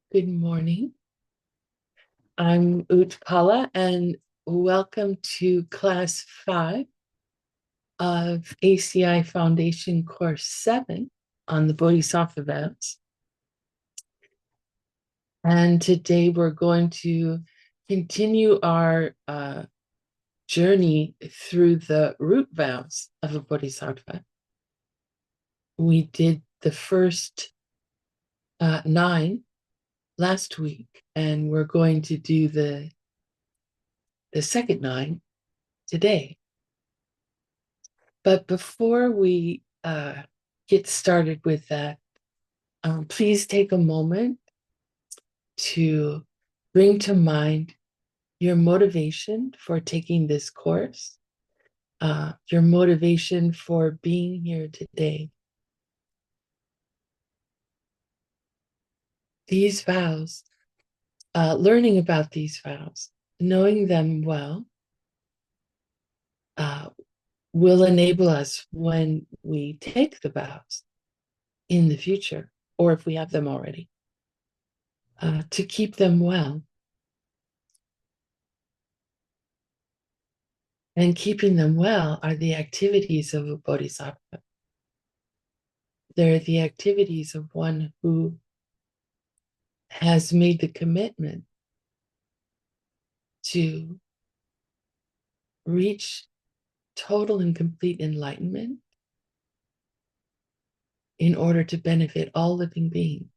Good morning. I'm Utpala, and welcome to Class 5 of ACI Foundation Course 7 on the Bodhisattva vows. And today we're going to continue our journey through the root vows of a Bodhisattva. We did the first 9 last week, and we're going to do the second 9 today. But before we get started with that, please take a moment to bring to mind your motivation for taking this course, your motivation for being here today. These vows, learning about these vows, knowing them well, will enable us when we take the vows in the future, or if we have them already, to keep them well. And keeping them well are the activities of a bodhisattva. They're the activities of one who has made the commitment to reach total and complete enlightenment in order to benefit all living beings.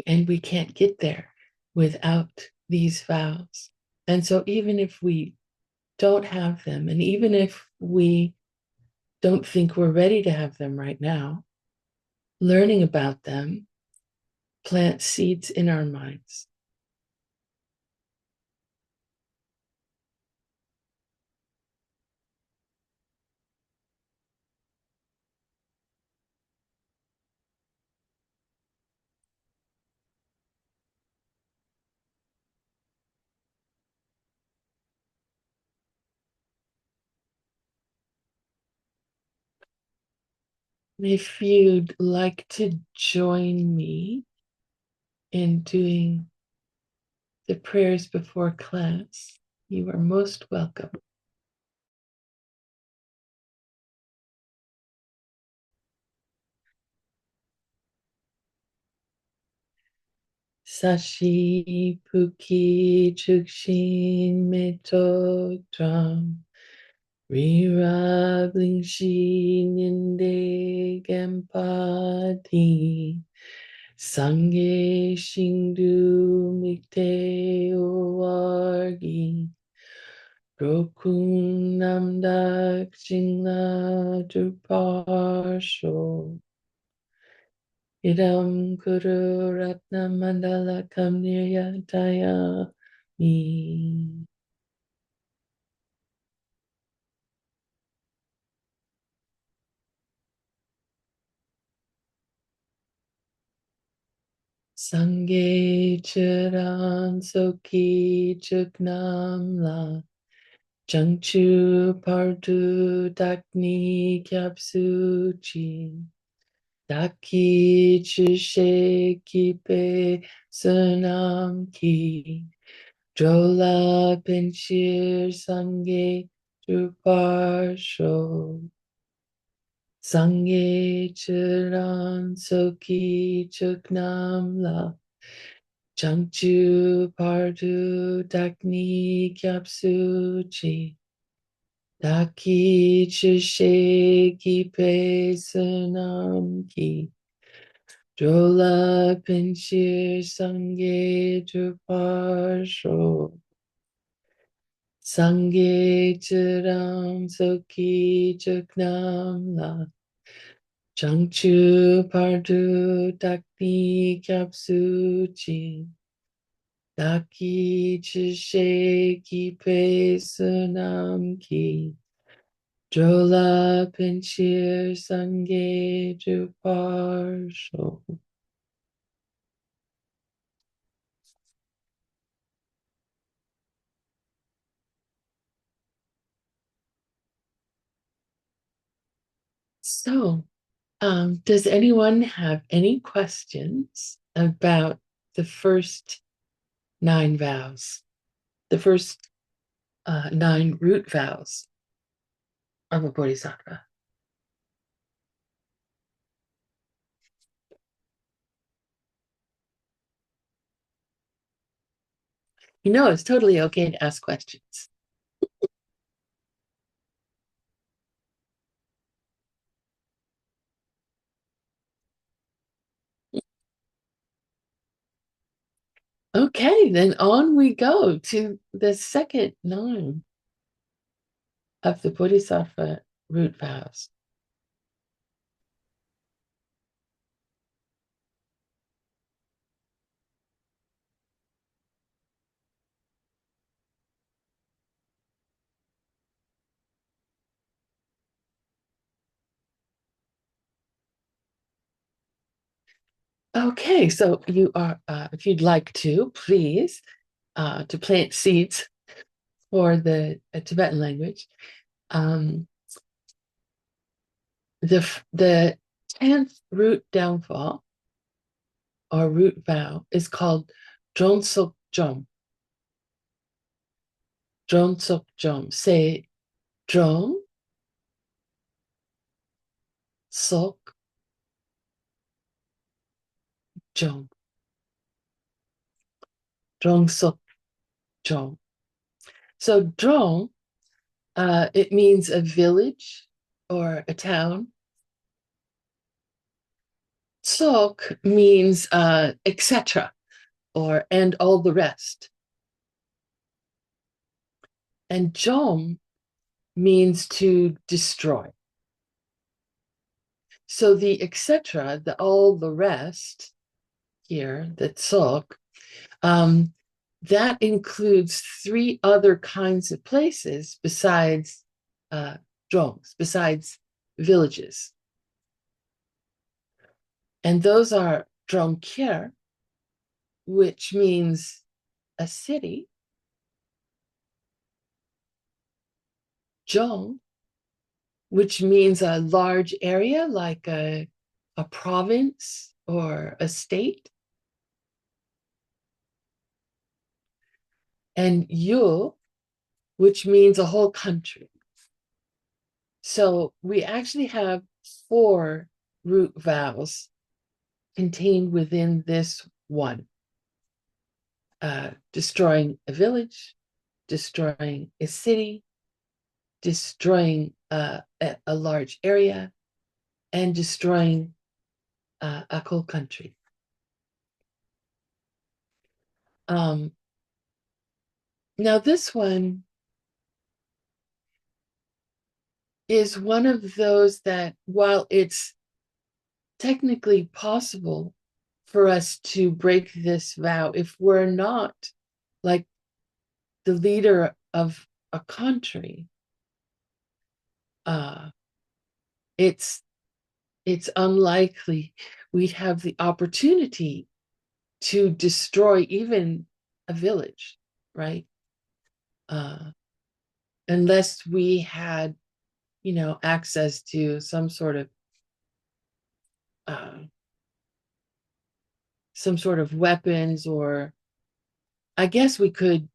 And we can't get there without these vows. And so even if we don't have them, and even if we don't think we're ready to have them right now, learning about them plants seeds in our minds. If you'd like to join me in doing the prayers before class, you are most welcome. Sashi Puki Chukshin Meto Dram Rira Blingshi Ninde Gampati Sangye Shingdu Mikte Owargi Rokun Namdak Jingla Druparsho Idam Kuru Ratna Mandala Kamnirya Daya Mi. Sangye Chiran Soki Chuknam La Jangchu Pardu Dakni Kyapsu Chi Daki Chishe Kipe Sunam Ki Jola Pinchir Sangye Druparsho Sangye Chiran Soki Chuknam La Jangchu Pardu Dakni Kyapsu Chi Daki Chishe Kipe Sunam Ki Jola Pinchir Sangye Druparsho Sangye Chiram Soki Chuknam La Changchu Pardu Dakni Kyapsu Chi Daki Chishe Kipe Sunam Ki Jola Pinchir Sangye Druparsho. So, does anyone have any questions about the first 9 vows, the first 9 root vows of a bodhisattva? It's totally okay to ask questions. Okay, then on we go to the second 9 of the bodhisattva root vows. Okay, so you are, if you'd like to, please, to plant seeds for the Tibetan language. Um, the 10th root downfall or root vow is called Dronsok Jom. Dronsok Jom. Say Dron Sok Jom. Dronsok Jom. So Drong, it means a village or a town. Sok means etc. or and all the rest. And Jom means to destroy. So the etc., the all the rest here, the Sok, that includes 3 other kinds of places besides Zhongs, besides villages. And those are Zhongkier, which means a city, Zhong, which means a large area like a province or a state, and Yu, which means a whole country. So we actually have 4 root vowels contained within this one. Destroying a village, destroying a city, destroying a large area, and destroying a whole country. Now, this one is one of those that, while it's technically possible for us to break this vow, if we're not like the leader of a country, it's unlikely we'd have the opportunity to destroy even a village, right? Unless we had, access to some sort of weapons, or I guess we could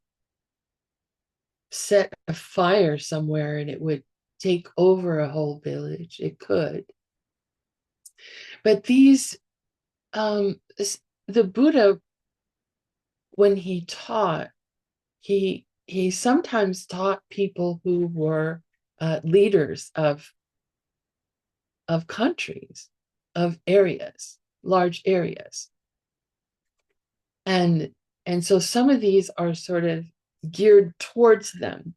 set a fire somewhere and it would take over a whole village. It could. But the Buddha, when he taught, he sometimes taught people who were leaders of countries, of areas, large areas. And so some of these are sort of geared towards them.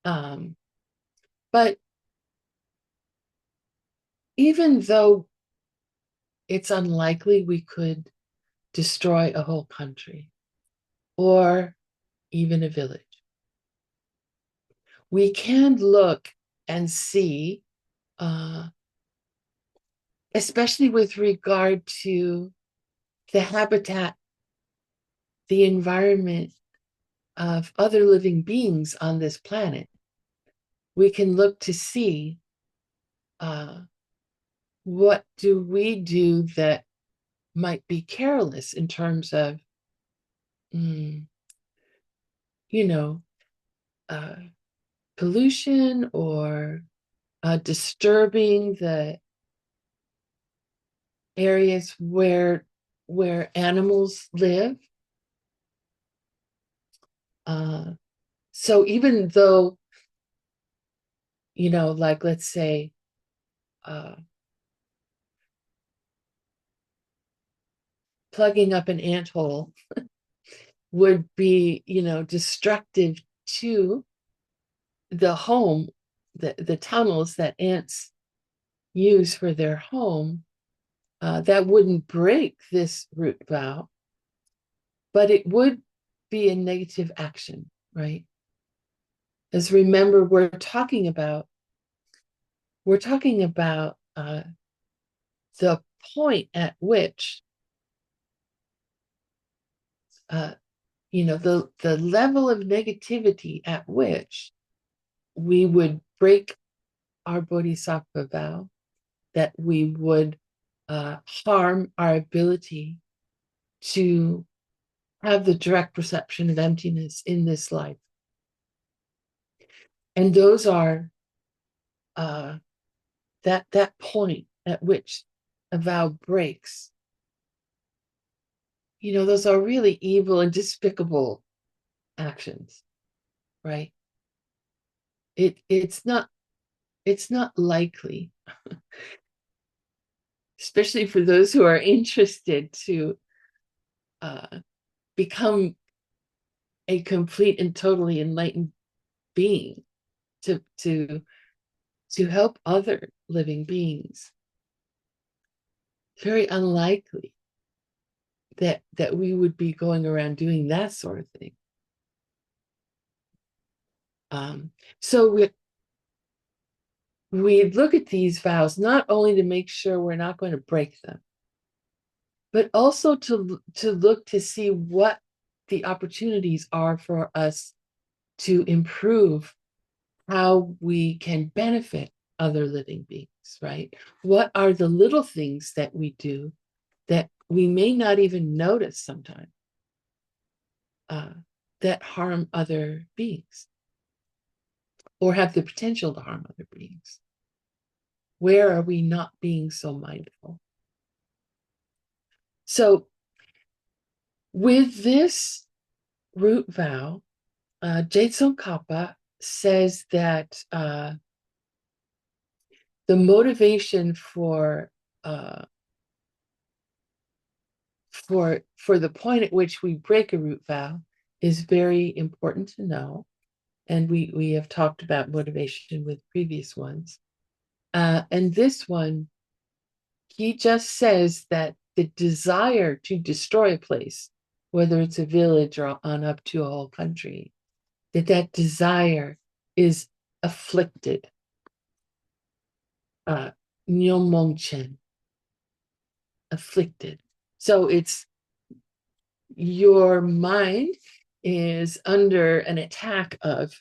But even though it's unlikely we could destroy a whole country or even a village, we can look and see, especially with regard to the habitat, the environment of other living beings on this planet, we can look to see what do we do that might be careless in terms of, mm, you know, uh, pollution or disturbing the areas where animals live. Uh, so even though, like let's say, uh, plugging up an anthole would be, destructive to the home, the tunnels that ants use for their home, that wouldn't break this root vow, but it would be a negative action, right? As remember, we're talking about the point at which, uh, the level of negativity at which we would break our bodhisattva vow, that we would harm our ability to have the direct perception of emptiness in this life. And those are that point at which a vow breaks. Those are really evil and despicable actions, right? It's not likely, especially for those who are interested to become a complete and totally enlightened being, to help other living beings. Very unlikely that we would be going around doing that sort of thing. So we look at these vows not only to make sure we're not going to break them, but also to look to see what the opportunities are for us to improve how we can benefit other living beings, right? What are the little things that we do that we may not even notice sometimes, that harm other beings or have the potential to harm other beings? Where are we not being so mindful? So, with this root vow, Jetsun Kappa says that the motivation uh, for the point at which we break a root vow is very important to know, and we have talked about motivation with previous ones. And this one, he just says that the desire to destroy a place, whether it's a village or on up to a whole country, that desire is afflicted. Nyomongchen, afflicted. So it's your mind is under an attack of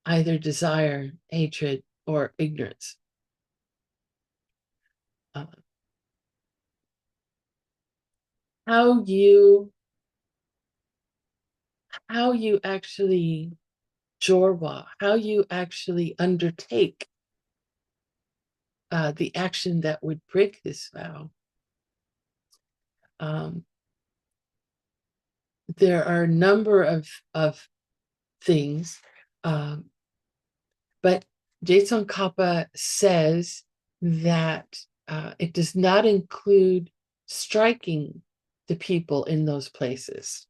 either desire, hatred, or ignorance. Uh, how you actually jorwa, how you actually undertake the action that would break this vow. Um, there are a number of things, but Jetsun Kappa says that it does not include striking the people in those places.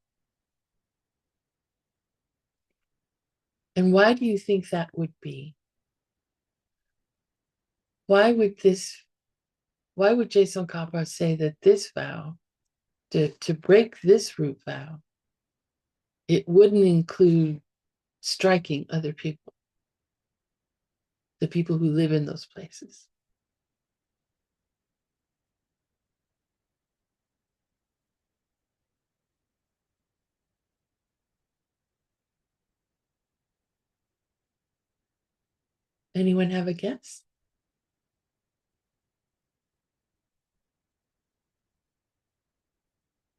And why do you think that would be? Why would Jetsun Kappa say that this vow, to break this root vow, it wouldn't include striking other people, the people who live in those places? Anyone have a guess?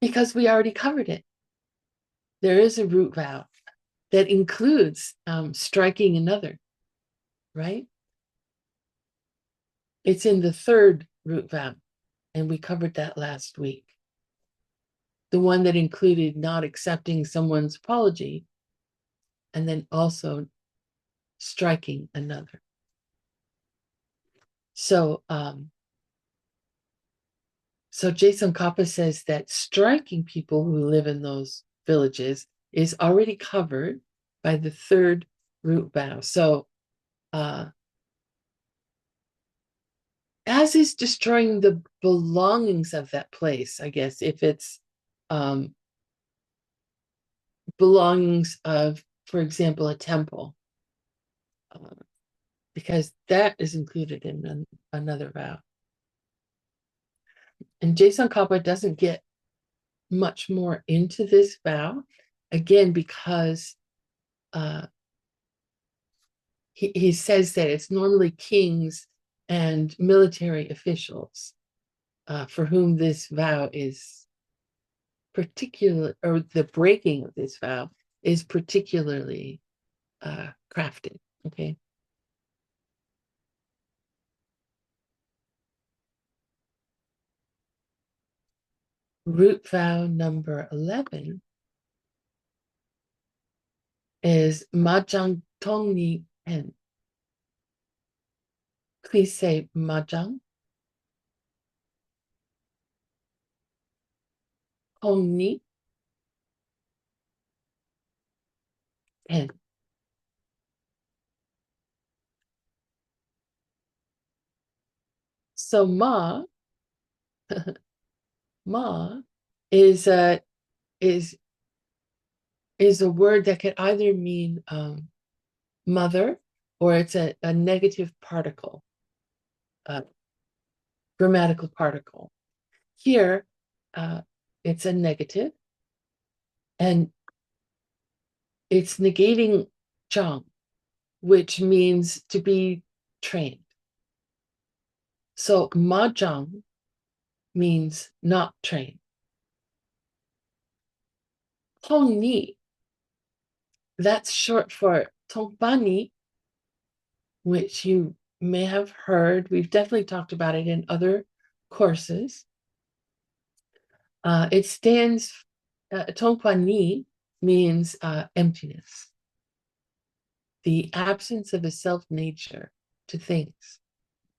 because we already covered it. There is a root vow that includes striking another, right? It's in the third root vow, and we covered that last week. The one that included not accepting someone's apology and then also striking another. So, so Jason Kappa says that striking people who live in those villages is already covered by the third root vow. So, as is destroying the belongings of that place, I guess, if it's belongings of, for example, a temple, because that is included in another vow. And Jason Kappa doesn't get much more into this vow, again, because he says that it's normally kings and military officials for whom this vow is particular, or the breaking of this vow is particularly crafted. Okay. Root vow number 11 is Majang Tongni En. Please say Majang Tongni En. So ma is is a word that could either mean mother, or it's a negative particle, grammatical particle. Here, it's a negative, and it's negating zhang, which means to be trained. So mahjong means not trained. Tongni, that's short for tongbani, which you may have heard. We've definitely talked about it in other courses. It stands, tongpani means emptiness, the absence of a self nature to things,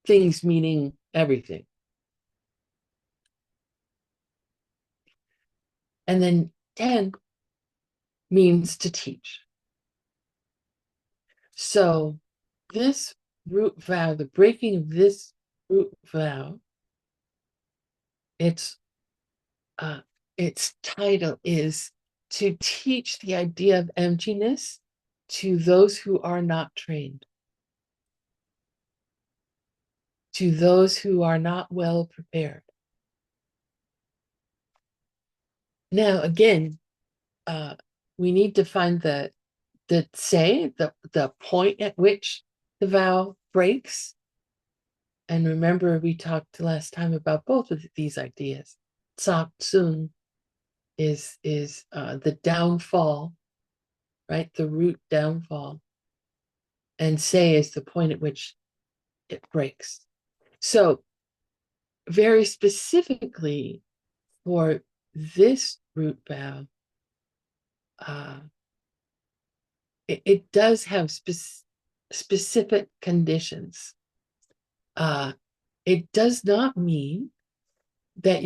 things meaning everything. And then 10 means to teach. So this root vow, the breaking of this root vow, its title is to teach the idea of emptiness to those who are not trained, to those who are not well prepared. Now, again, we need to find the point at which the vow breaks. And remember, we talked last time about both of these ideas. Tsatsun is the downfall, right? The root downfall. And say is the point at which it breaks. So, very specifically for this root vow, it does have specific conditions. It does not mean that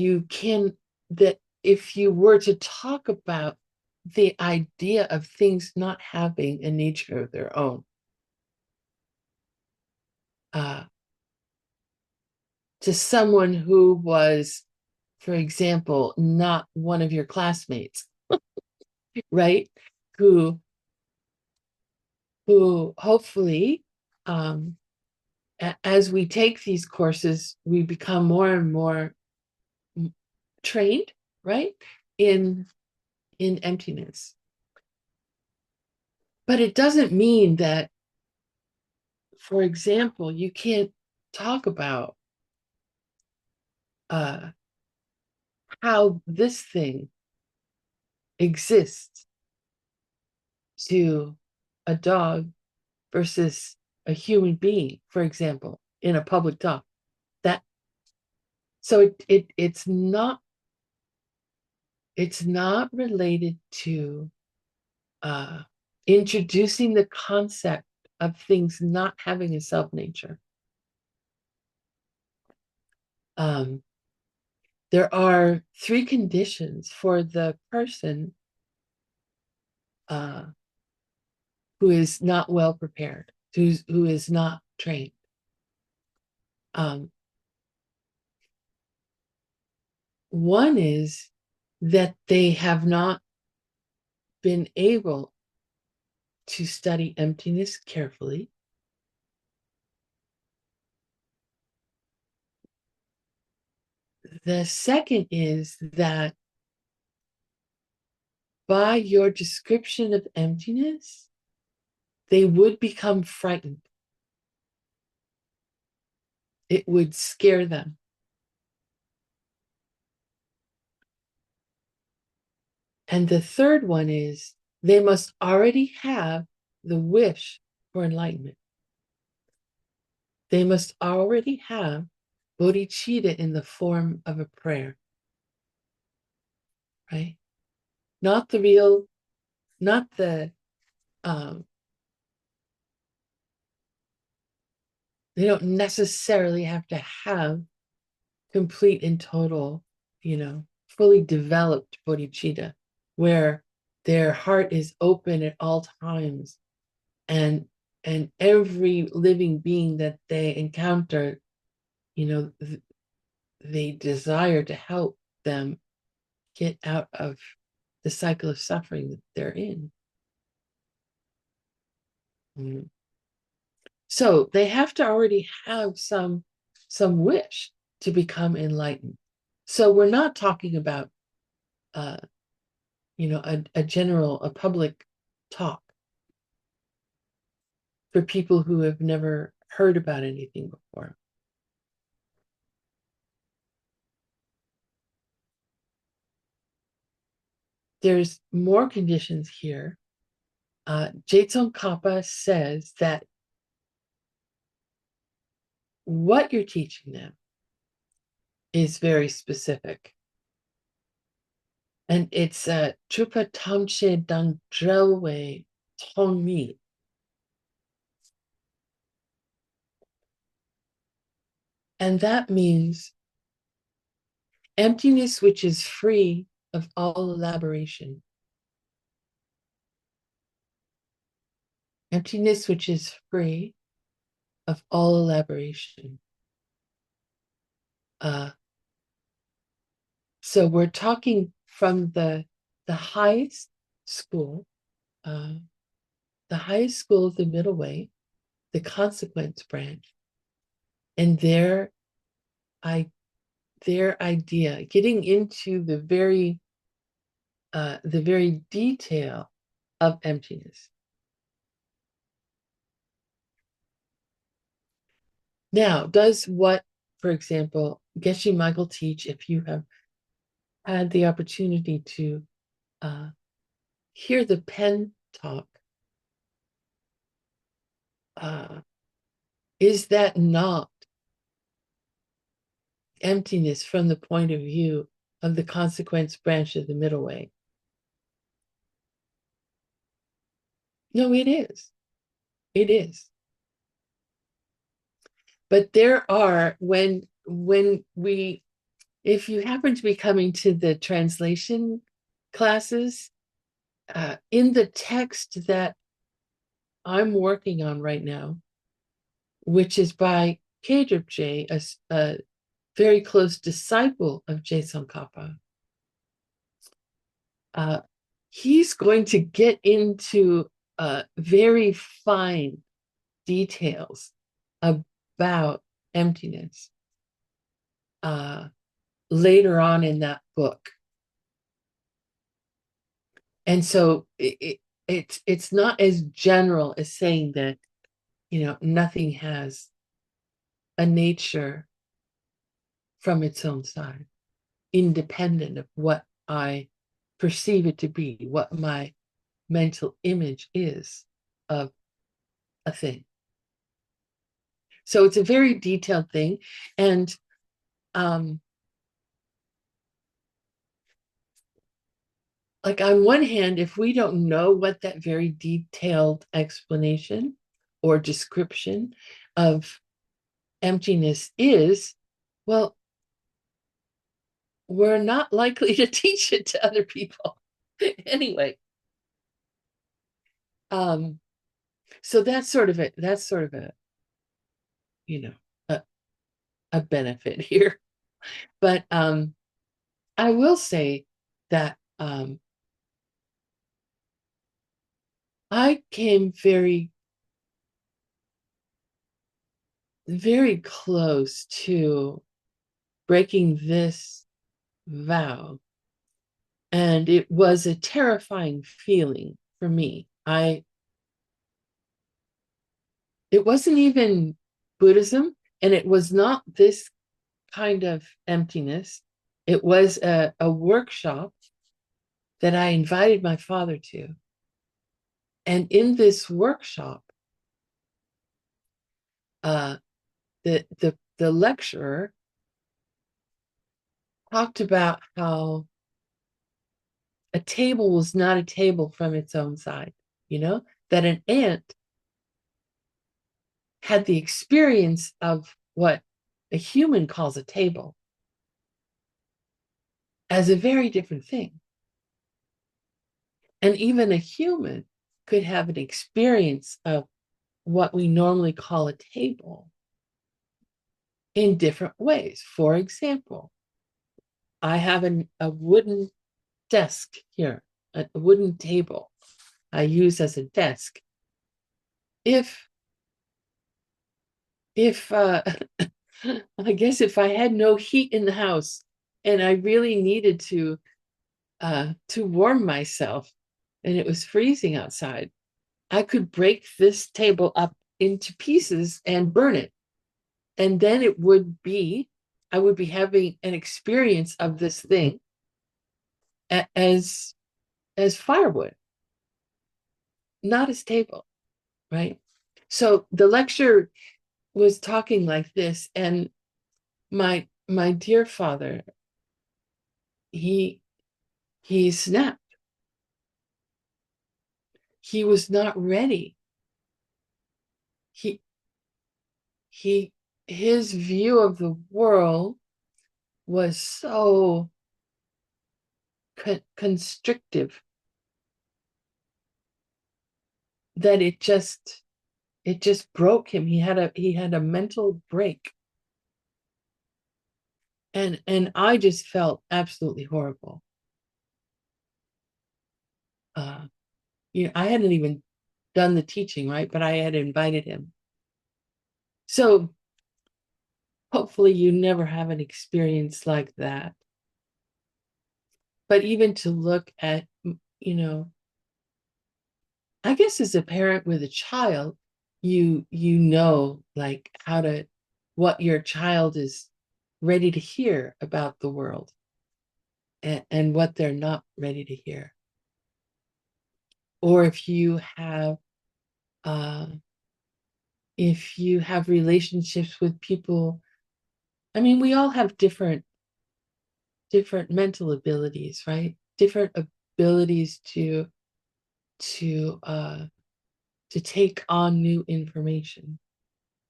that if you were to talk about the idea of things not having a nature of their own, to someone who was, for example, not one of your classmates, right? Who hopefully, as we take these courses, we become more and more trained, right? In emptiness. But it doesn't mean that, for example, you can't talk about how this thing exists to a dog versus a human being, for example, in a public talk. That so it's not related to introducing the concept of things not having a self nature. There are 3 conditions for the person who is not well prepared, who is not trained. One is that they have not been able to study emptiness carefully. The second is that by your description of emptiness, they would become frightened. It would scare them. And the third one is they must already have the wish for enlightenment. They must already have bodhicitta in the form of a prayer, right? Not the real, not the, they don't necessarily have to have complete and total, fully developed bodhicitta, where their heart is open at all times, and every living being that they encounter, they desire to help them get out of the cycle of suffering that they're in. So they have to already have some wish to become enlightened. So we're not talking about a public talk for people who have never heard about anything before. There's more conditions here. Tsongkhapa says that what you're teaching them is very specific. And it's Trupa Tamche Dang Drelwe Tong Mi. And that means emptiness which is free of all elaboration. Emptiness which is free of all elaboration. So we're talking from the highest school, the highest school of the middle way, the consequence branch, and their idea, getting into the very detail of emptiness. Now, does what, for example, Geshe Michael teach, if you have had the opportunity to hear the pen talk, is that not emptiness from the point of view of the consequence branch of the middle way? No, it is. It is. But there are, if you happen to be coming to the translation classes, in the text that I'm working on right now, which is by J, a very close disciple of Je Tsongkhapa, he's going to get into very fine details about emptiness later on in that book. And so it's not as general as saying that, nothing has a nature from its own side, independent of what I perceive it to be, what my mental image is of a thing. So it's a very detailed thing. And like on one hand, if we don't know what that very detailed explanation or description of emptiness is, well, we're not likely to teach it to other people anyway. So that's sort of it. That's sort of a, you know, a benefit here. But I will say that I came very, very close to breaking this vow. And it was a terrifying feeling for me. It wasn't even Buddhism, and it was not this kind of emptiness. It was a workshop that I invited my father to. And in this workshop, the lecturer talked about how a table was not a table from its own side, that an ant had the experience of what a human calls a table as a very different thing. And even a human could have an experience of what we normally call a table in different ways. For example, I have a wooden desk here, a wooden table I use as a desk. If I guess if I had no heat in the house and I really needed to warm myself and it was freezing outside, I could break this table up into pieces and burn it. And then I would be having an experience of this thing as firewood, not as table, right? So the lecture was talking like this, and my dear father, he snapped. He was not ready. He he his view of the world was so constrictive that it just broke him. He had a mental break, and I just felt absolutely horrible. I hadn't even done the teaching, right? But I had invited him. So hopefully you never have an experience like that. But even to look at, I guess as a parent with a child, you know like what your child is ready to hear about the world, and what they're not ready to hear. Or uh, if you have relationships with people, I mean, we all have different mental abilities, right? Different abilities to take on new information.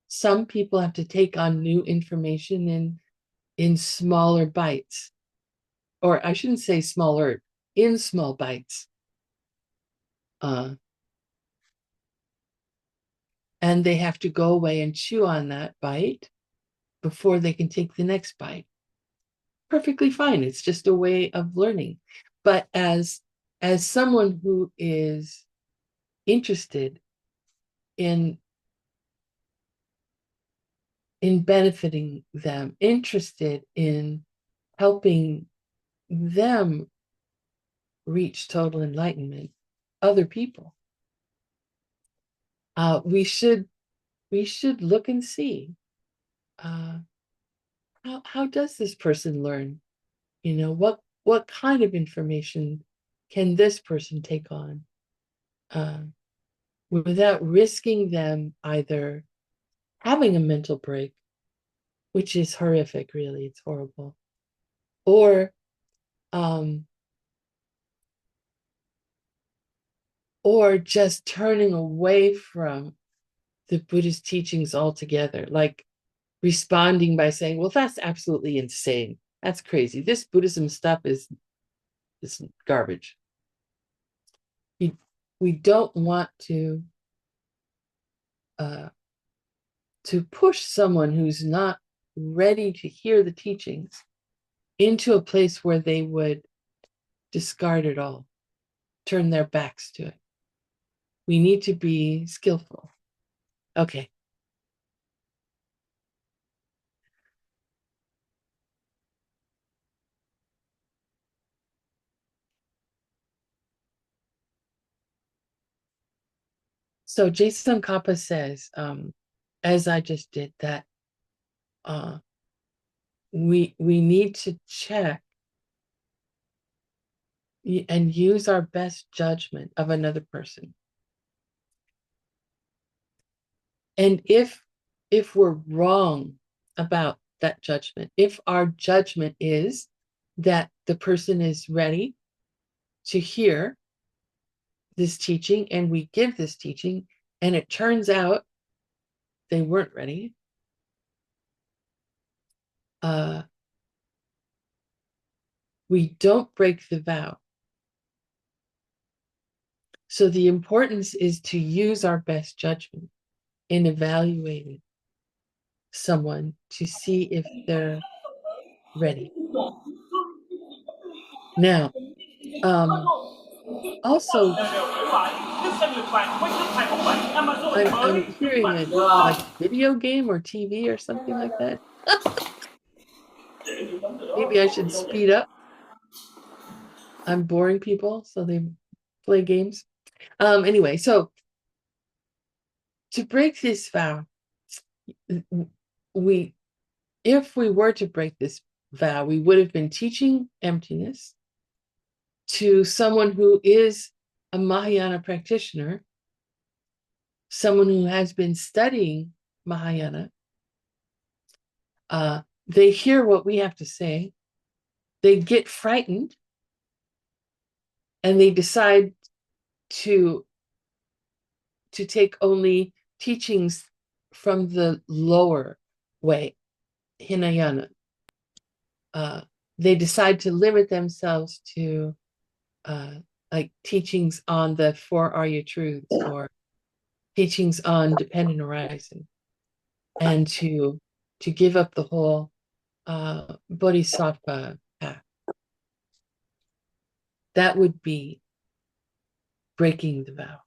Some people have to take on new information in smaller bites, or I shouldn't say smaller, in small bites. And they have to go away and chew on that bite before they can take the next bite. Perfectly fine. It's just a way of learning. But as someone who is interested in benefiting them, interested in helping them reach total enlightenment, other people, we should look and see, uh, how does this person learn? What kind of information can this person take on without risking them either having a mental break, which is horrific, really, it's horrible, or um, or just turning away from the Buddhist teachings altogether, like responding by saying, well, that's absolutely insane. That's crazy. This Buddhism stuff is garbage. We don't want uh, to push someone who's not ready to hear the teachings into a place where they would discard it all, turn their backs to it. We need to be skillful. Okay. So Jason Kappa says, as I just did, that we need to check and use our best judgment of another person. And if we're wrong about that judgment, if our judgment is that the person is ready to hear this teaching and we give this teaching and it turns out they weren't ready, we don't break the vow. So the importance is to use our best judgment in evaluating someone to see if they're ready. Now, also, I'm hearing a like video game or TV or something like that. Maybe I should speed up. I'm boring people, so they play games. Anyway, so to break this vow, we if we were to break this vow, we would have been teaching emptiness to someone who is a Mahayana practitioner, someone who has been studying Mahayana. They hear what we have to say, they get frightened, and they decide to take only teachings from the lower way, Hinayana. They decide to limit themselves to like teachings on the four Arya truths or teachings on dependent arising, and to give up the whole bodhisattva path. That would be breaking the vow.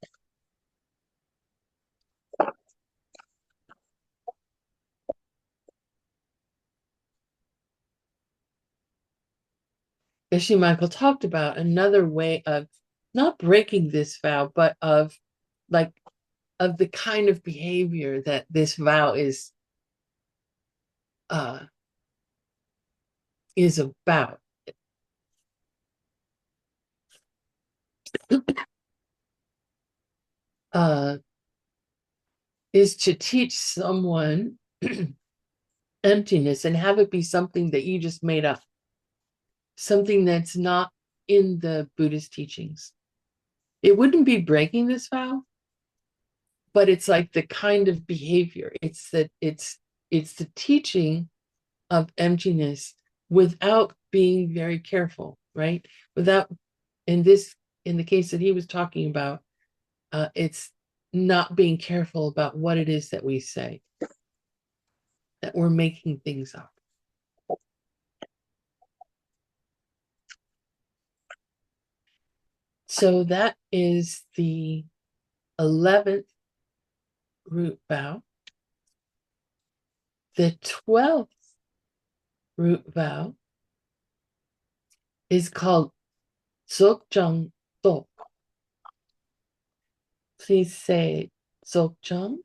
Geshe Michael talked about another way of not breaking this vow, but of the kind of behavior that this vow is about. Is to teach someone emptiness and have it be something that you just made up, something that's not in the Buddhist teachings. It wouldn't be breaking this vow, but it's like the kind of behavior. It's the teaching of emptiness without being very careful, right? Without, in the case that he was talking about, it's not being careful about what it is that we say, that we're making things up. So that is the 11th root vow. The 12th root vow is called Dzogchen Do. Please say Dzogchen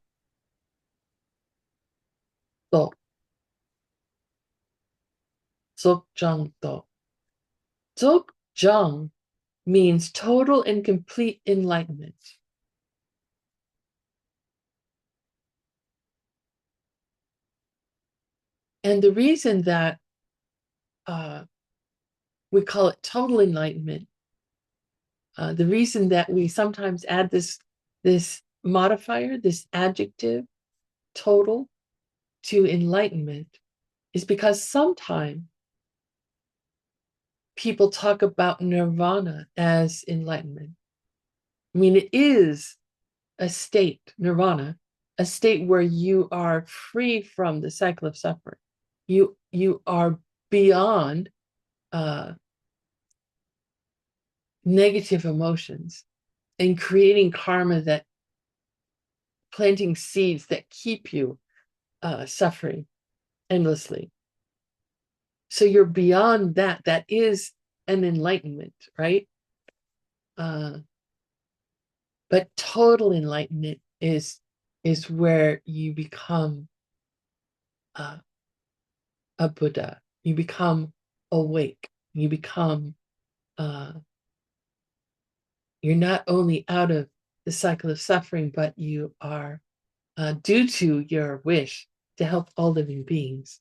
Do. Dzogchen Do. Dzogchen means total and complete enlightenment. And the reason that we call it total enlightenment, the reason that we sometimes add this modifier, this adjective, total, to enlightenment, is because sometimes people talk about nirvana as enlightenment. I mean, it is a state, nirvana, a state where you are free from the cycle of suffering. You are beyond negative emotions and creating karma, that planting seeds that keep you suffering endlessly. So you're beyond that. That is an enlightenment, right? But total enlightenment is where you become a Buddha. You become awake. You become you're not only out of the cycle of suffering, but you are, due to your wish to help all living beings,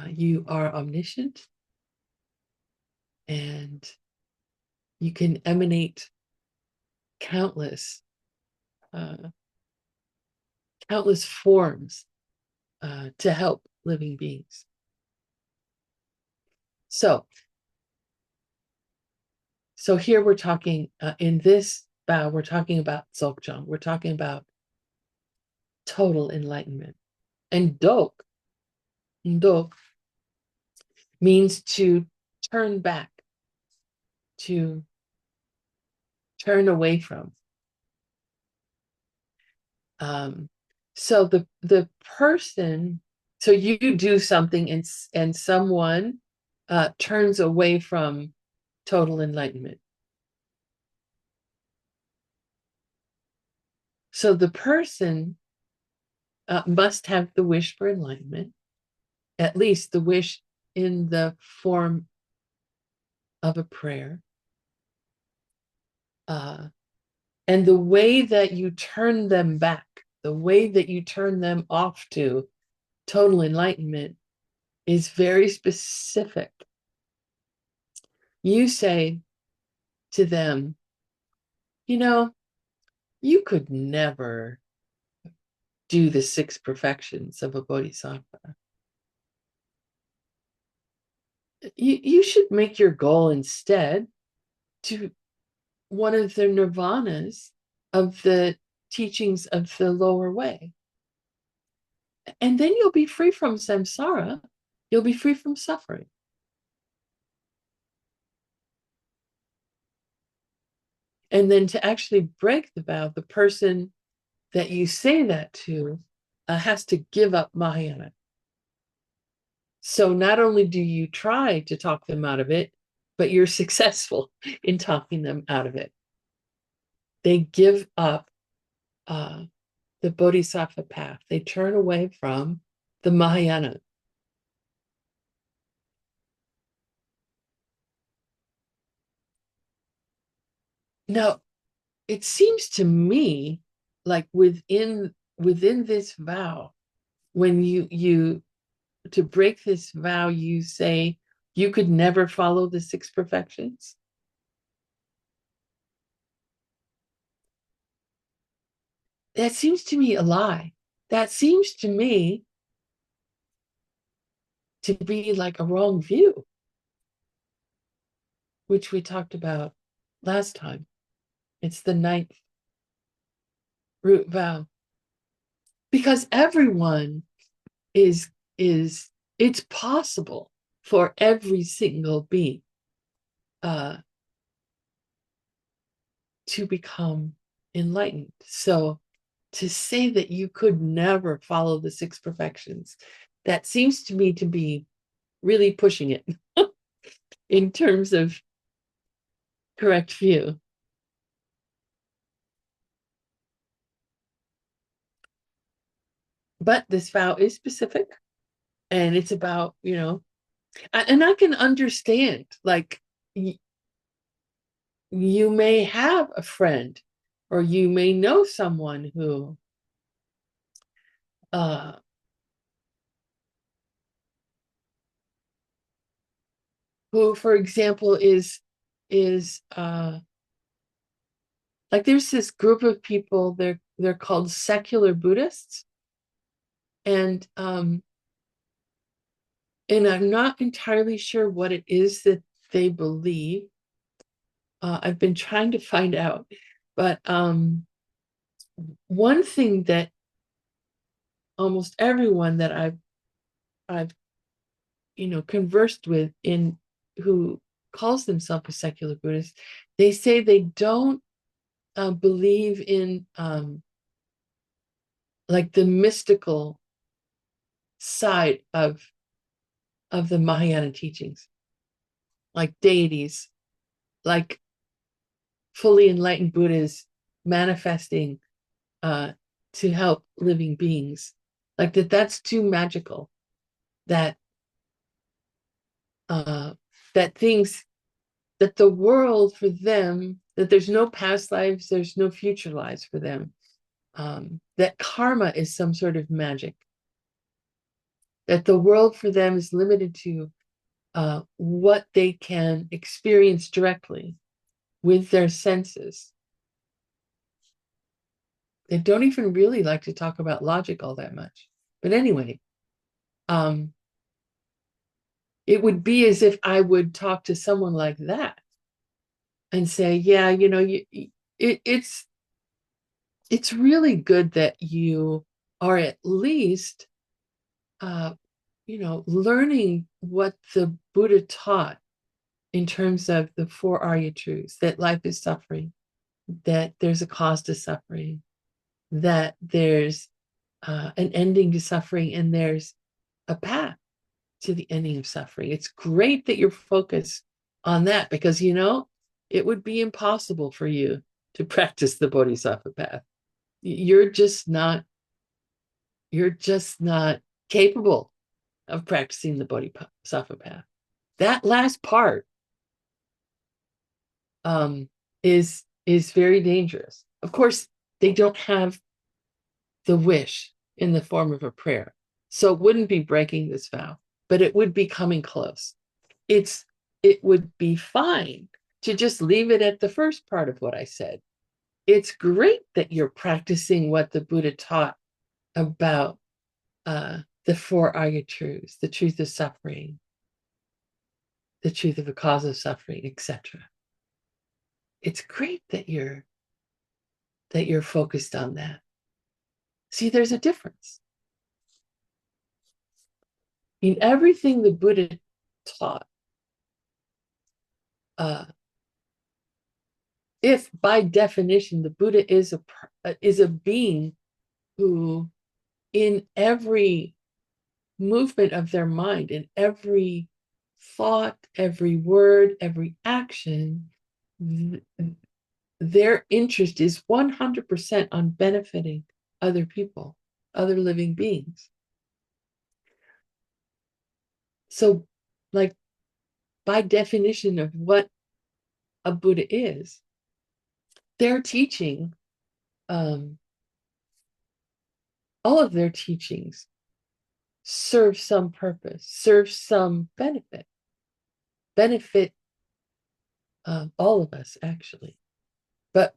you are omniscient, and you can emanate countless countless forms to help living beings. So here we're talking, in this vow, we're talking about Dzogchen. We're talking about total enlightenment. And Dok means to turn back, to turn away from. So the person, so you do something and someone turns away from total enlightenment. So the person must have the wish for enlightenment, at least the wish in the form of a prayer. And the way that you turn them back, the way that you turn them off to total enlightenment, is very specific. You say to them, you know, you could never do the 6 perfections of a bodhisattva. You should make your goal instead to one of the nirvanas of the teachings of the lower way. And then you'll be free from samsara. You'll be free from suffering. And then to actually break the vow, the person that you say that to has to give up Mahayana. So not only do you try to talk them out of it, but you're successful in talking them out of it. They give up the bodhisattva path. They turn away from the Mahayana. Now, it seems to me like within this vow, when you to break this vow, you say you could never follow the 6 perfections. That seems to me a lie. That seems to me to be like a wrong view, which we talked about last time. It's the 9th root vow. Because everyone is it's possible for every single being to become enlightened. So to say that you could never follow the 6 perfections, that seems to me to be really pushing it in terms of correct view. But this vow is specific, and it's about, and I can understand, like, you may have a friend, or you may know someone uh, who, for example, is like there's this group of people, they're called secular Buddhists, and I'm not entirely sure what it is that they believe. I've been trying to find out, but one thing that almost everyone that I've conversed with in who calls themselves a secular Buddhist, they say they don't believe in like the mystical side of the Mahayana teachings, like deities, like fully enlightened Buddhas manifesting to help living beings, like that's too magical. That uh, that things that the world for them, that there's no past lives, there's no future lives for them. That karma is some sort of magic. That the world for them is limited to what they can experience directly with their senses. They don't even really like to talk about logic all that much. But anyway, um, it would be as if I would talk to someone like that and say, yeah, it's it's really good that you are at least uh, learning what the Buddha taught in terms of the four Arya truths, that life is suffering, that there's a cause to suffering, that there's an ending to suffering, and there's a path to the ending of suffering. It's great that you're focused on that, because it would be impossible for you to practice the Bodhisattva path. You're just not you're just not capable of practicing the Bodhisattva path. That last part is very dangerous. Of course, they don't have the wish in the form of a prayer, so it wouldn't be breaking this vow, but it would be coming close. It would be fine to just leave it at the first part of what I said. It's great that you're practicing what the Buddha taught about the four Arya truths, the truth of suffering, the truth of a cause of suffering, etc. It's great that you're focused on that. See, there's a difference. In everything the Buddha taught, if by definition the Buddha is a being who, in every movement of their mind, in every thought, every word, every action, their interest is 100% on benefiting other people, other living beings. So, like, by definition of what a Buddha is, their teaching, all of their teachings serve some purpose, serve some benefit all of us, actually. But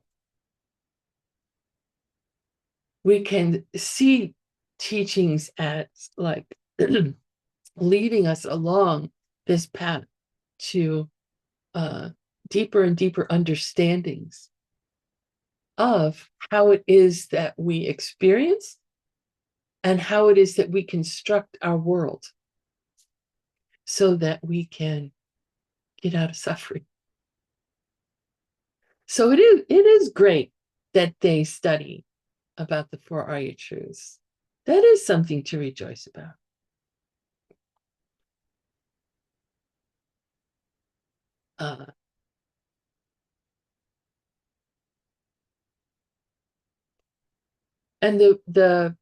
we can see teachings as like leading us along this path to deeper and deeper understandings of how it is that we experience and how it is that we construct our world so that we can get out of suffering. So it is great that they study about the four Arya truths. That is something to rejoice about. And the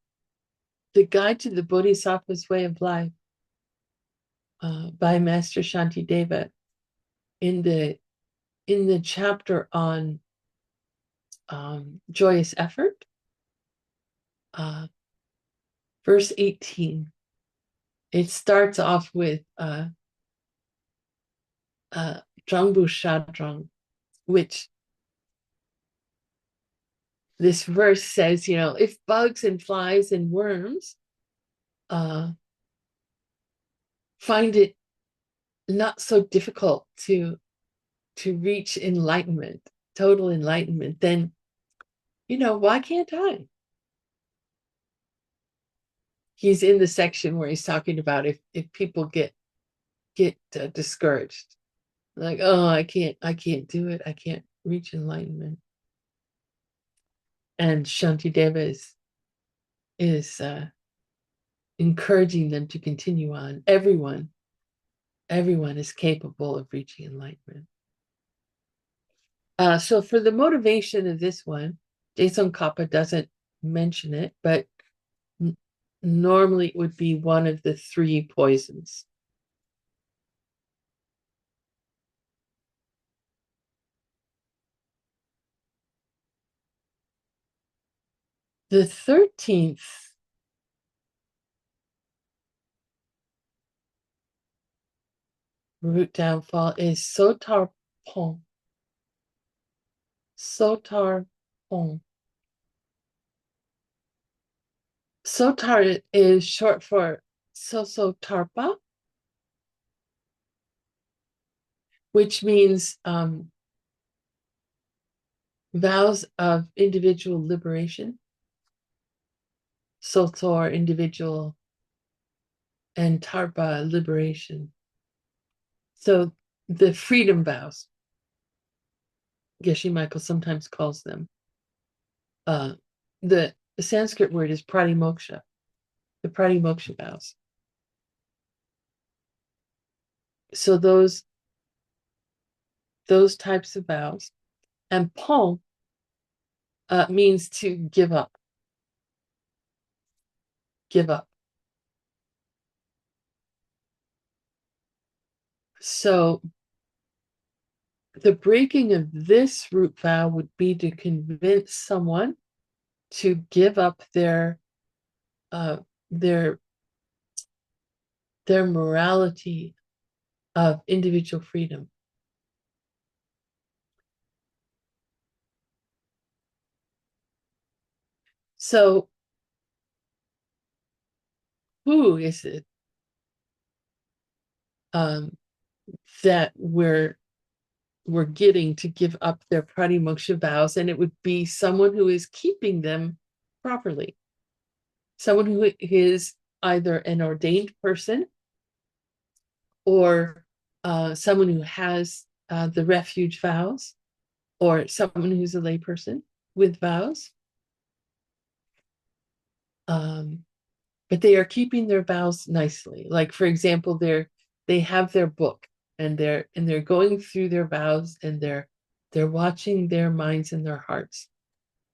guide to the Bodhisattva's way of life by Master Shantideva in the in the chapter on joyous effort, verse 18, it starts off with Zhangbu Shadrang, which this verse says, if bugs and flies and worms find it not so difficult to reach enlightenment, total enlightenment, then why can't I? He's in the section where he's talking about if people get discouraged, like, oh, I can't do it, I can't reach enlightenment. And Shantideva is encouraging them to continue on. Everyone is capable of reaching enlightenment. So for the motivation of this one, Jason Kappa doesn't mention it, but normally it would be one of the three poisons. The 13th root downfall is Sotar Pong. Sotar Pong. Sotar is short for Sosotarpa, which means vows of individual liberation. Sotor, individual, and Tarpa, liberation. So the freedom vows, Geshe Michael sometimes calls them. The Sanskrit word is pratimoksha, the pratimoksha vows. So those types of vows. And pong means to give up. Give up. So the breaking of this root vow would be to convince someone to give up their morality of individual freedom. So who is it that we're getting to give up their pratimoksha vows? And it would be someone who is keeping them properly. Someone who is either an ordained person or someone who has the refuge vows, or someone who's a layperson with vows. But they are keeping their vows nicely. Like, for example, they have their book and they're going through their vows, and they're watching their minds and their hearts,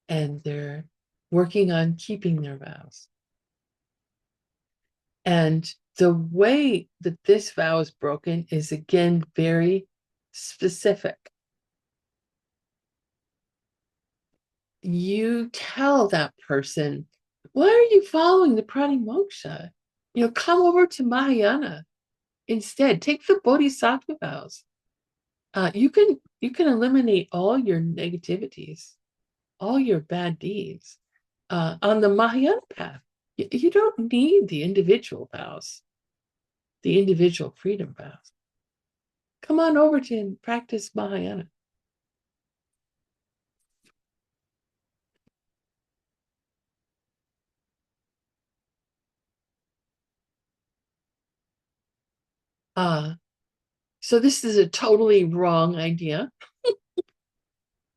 and they're working on keeping their vows. And the way that this vow is broken is, again, very specific. You tell that person, why are you following the pratimoksha? Come over to Mahayana instead. Take the bodhisattva vows. You can eliminate all your negativities, all your bad deeds on the Mahayana path. You don't need the individual vows, the individual freedom vows. Come on over to practice Mahayana. So this is a totally wrong idea.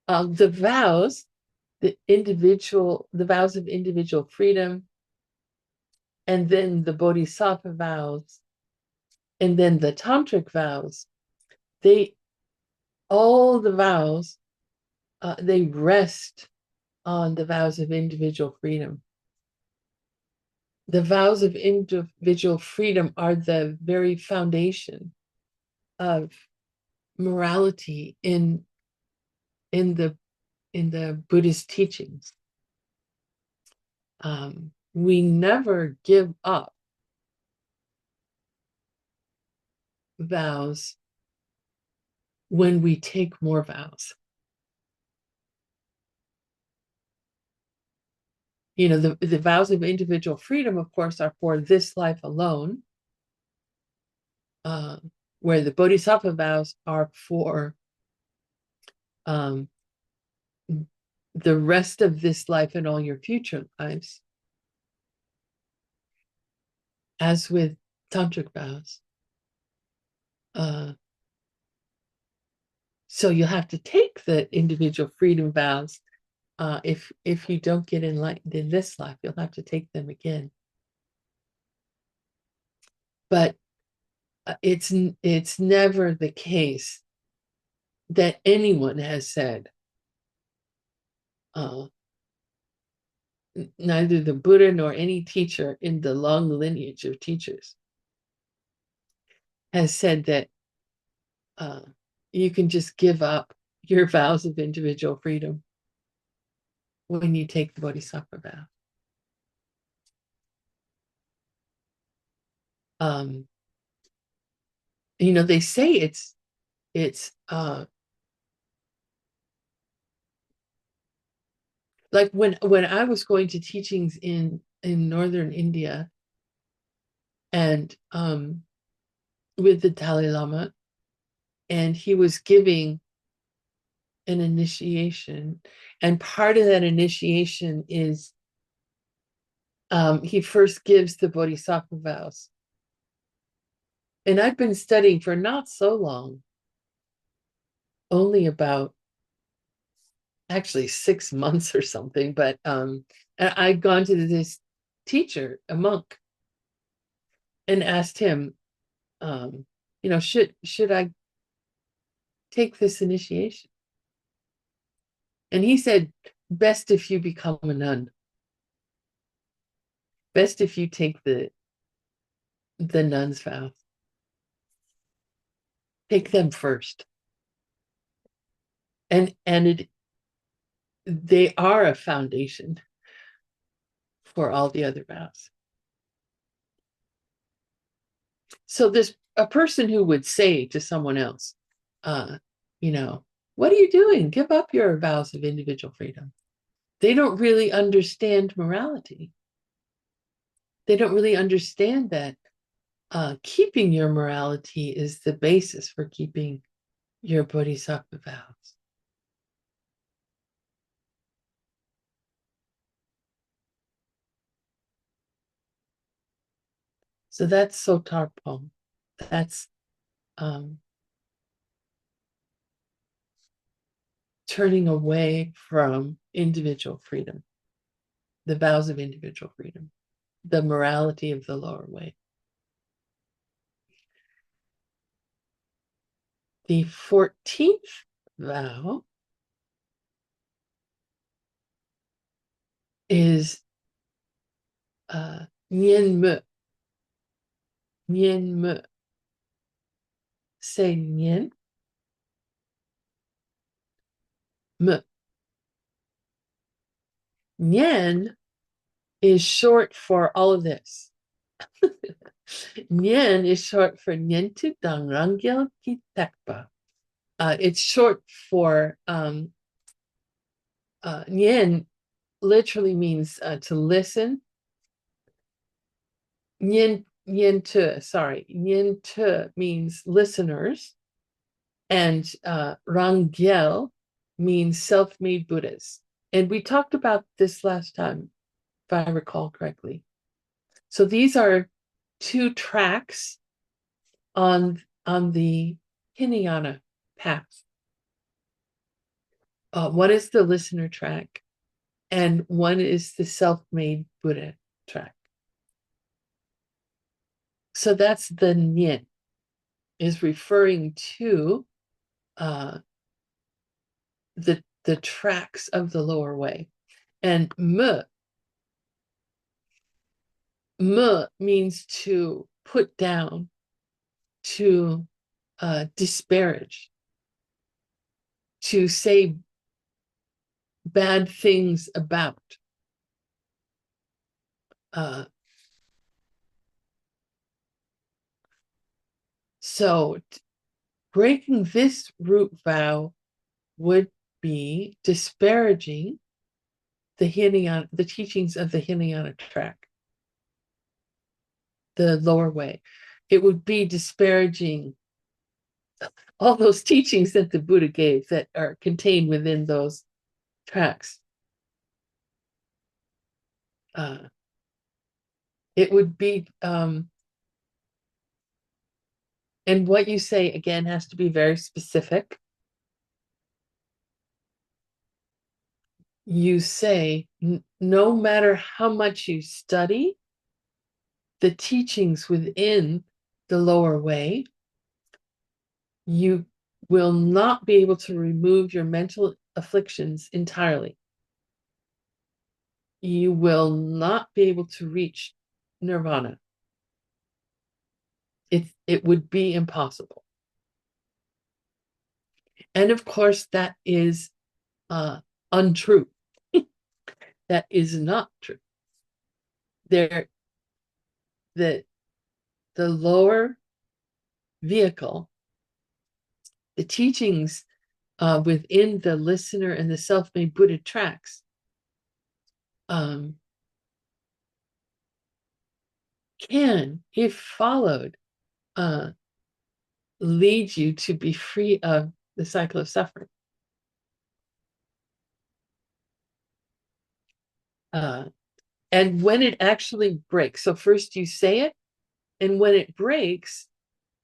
The vows, the vows of individual freedom, and then the bodhisattva vows, and then the tantric vows, all the vows, they rest on the vows of individual freedom. The vows of individual freedom are the very foundation of morality in the Buddhist teachings. We never give up vows when we take more vows. You know, the vows of individual freedom, of course, are for this life alone, where the bodhisattva vows are for the rest of this life and all your future lives, as with tantric vows. So you'll have to take the individual freedom vows. If you don't get enlightened in this life, you'll have to take them again. But it's never the case that anyone has said, neither the Buddha nor any teacher in the long lineage of teachers has said that you can just give up your vows of individual freedom when you take the bodhisattva vow. You know, they say it's like when I was going to teachings in northern India and with the Dalai Lama, and he was giving an initiation, and part of that initiation is he first gives the bodhisattva vows. And I've been studying for not so long, only about actually 6 months or something, but I'd gone to this teacher, a monk, and asked him, you know, should I take this initiation? And he said, best if you become a nun. Best if you take the nun's vows. Take them first. And they are a foundation for all the other vows. So there's a person who would say to someone else, you know, what are you doing? Give up your vows of individual freedom. They don't really understand morality. They don't really understand that keeping your morality is the basis for keeping your bodhisattva vows. So that's Sotarpo. That's turning away from individual freedom, the vows of individual freedom, the morality of the lower way. The 14th vow is Nyen Me. Nyen Me. Say Nyen Me. Nyen is short for all of this. Nyen is short for Nyentu Dangrangel Kitekpa. It's short for Nyen literally means to listen. Nyen tu means listeners, and Rangel means self-made Buddhas. And we talked about this last time, if I recall correctly. So these are 2 tracks on the Hinayana path. One is the listener track, and one is the self-made Buddha track. So that's the Nyen, is referring to the tracks of the lower way. And Me means to put down, to disparage. to say bad things about. So breaking this root vow would be disparaging the teachings of the Hinayana track, the lower way. It would be disparaging all those teachings that the Buddha gave that are contained within those tracks. It would be, and what you say again has to be very specific. You say, no matter how much you study the teachings within the lower way, you will not be able to remove your mental afflictions entirely. You will not be able to reach nirvana. It would be impossible. And of course, that is untrue. That is not true. The lower vehicle, the teachings within the listener and the self-made Buddha tracks can, if followed, lead you to be free of the cycle of suffering. And when it actually breaks, so first you say it, and when it breaks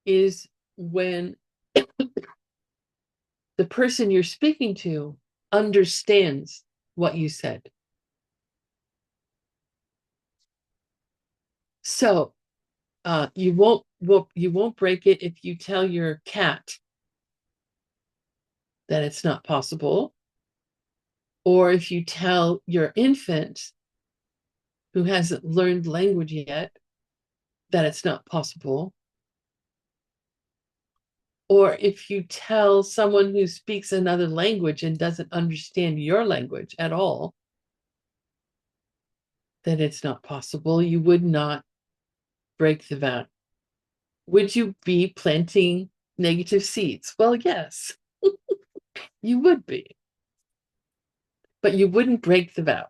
is when the person you're speaking to understands what you said. So you won't break it if you tell your cat that it's not possible, or if you tell your infant who hasn't learned language yet that it's not possible, or if you tell someone who speaks another language and doesn't understand your language at all that it's not possible, you would not break the vow. Would you be planting negative seeds? Well, yes, you would be. But you wouldn't break the vow.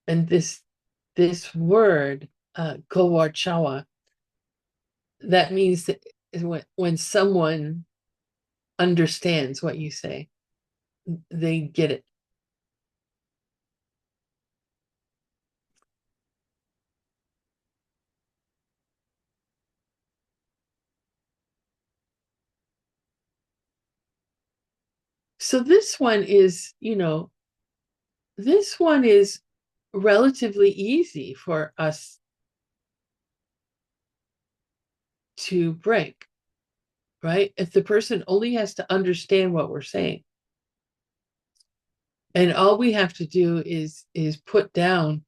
And this word, Kawarchawa, that means that when someone understands what you say, they get it. So this one is, this one is relatively easy for us to break, right? If the person only has to understand what we're saying. And all we have to do is put down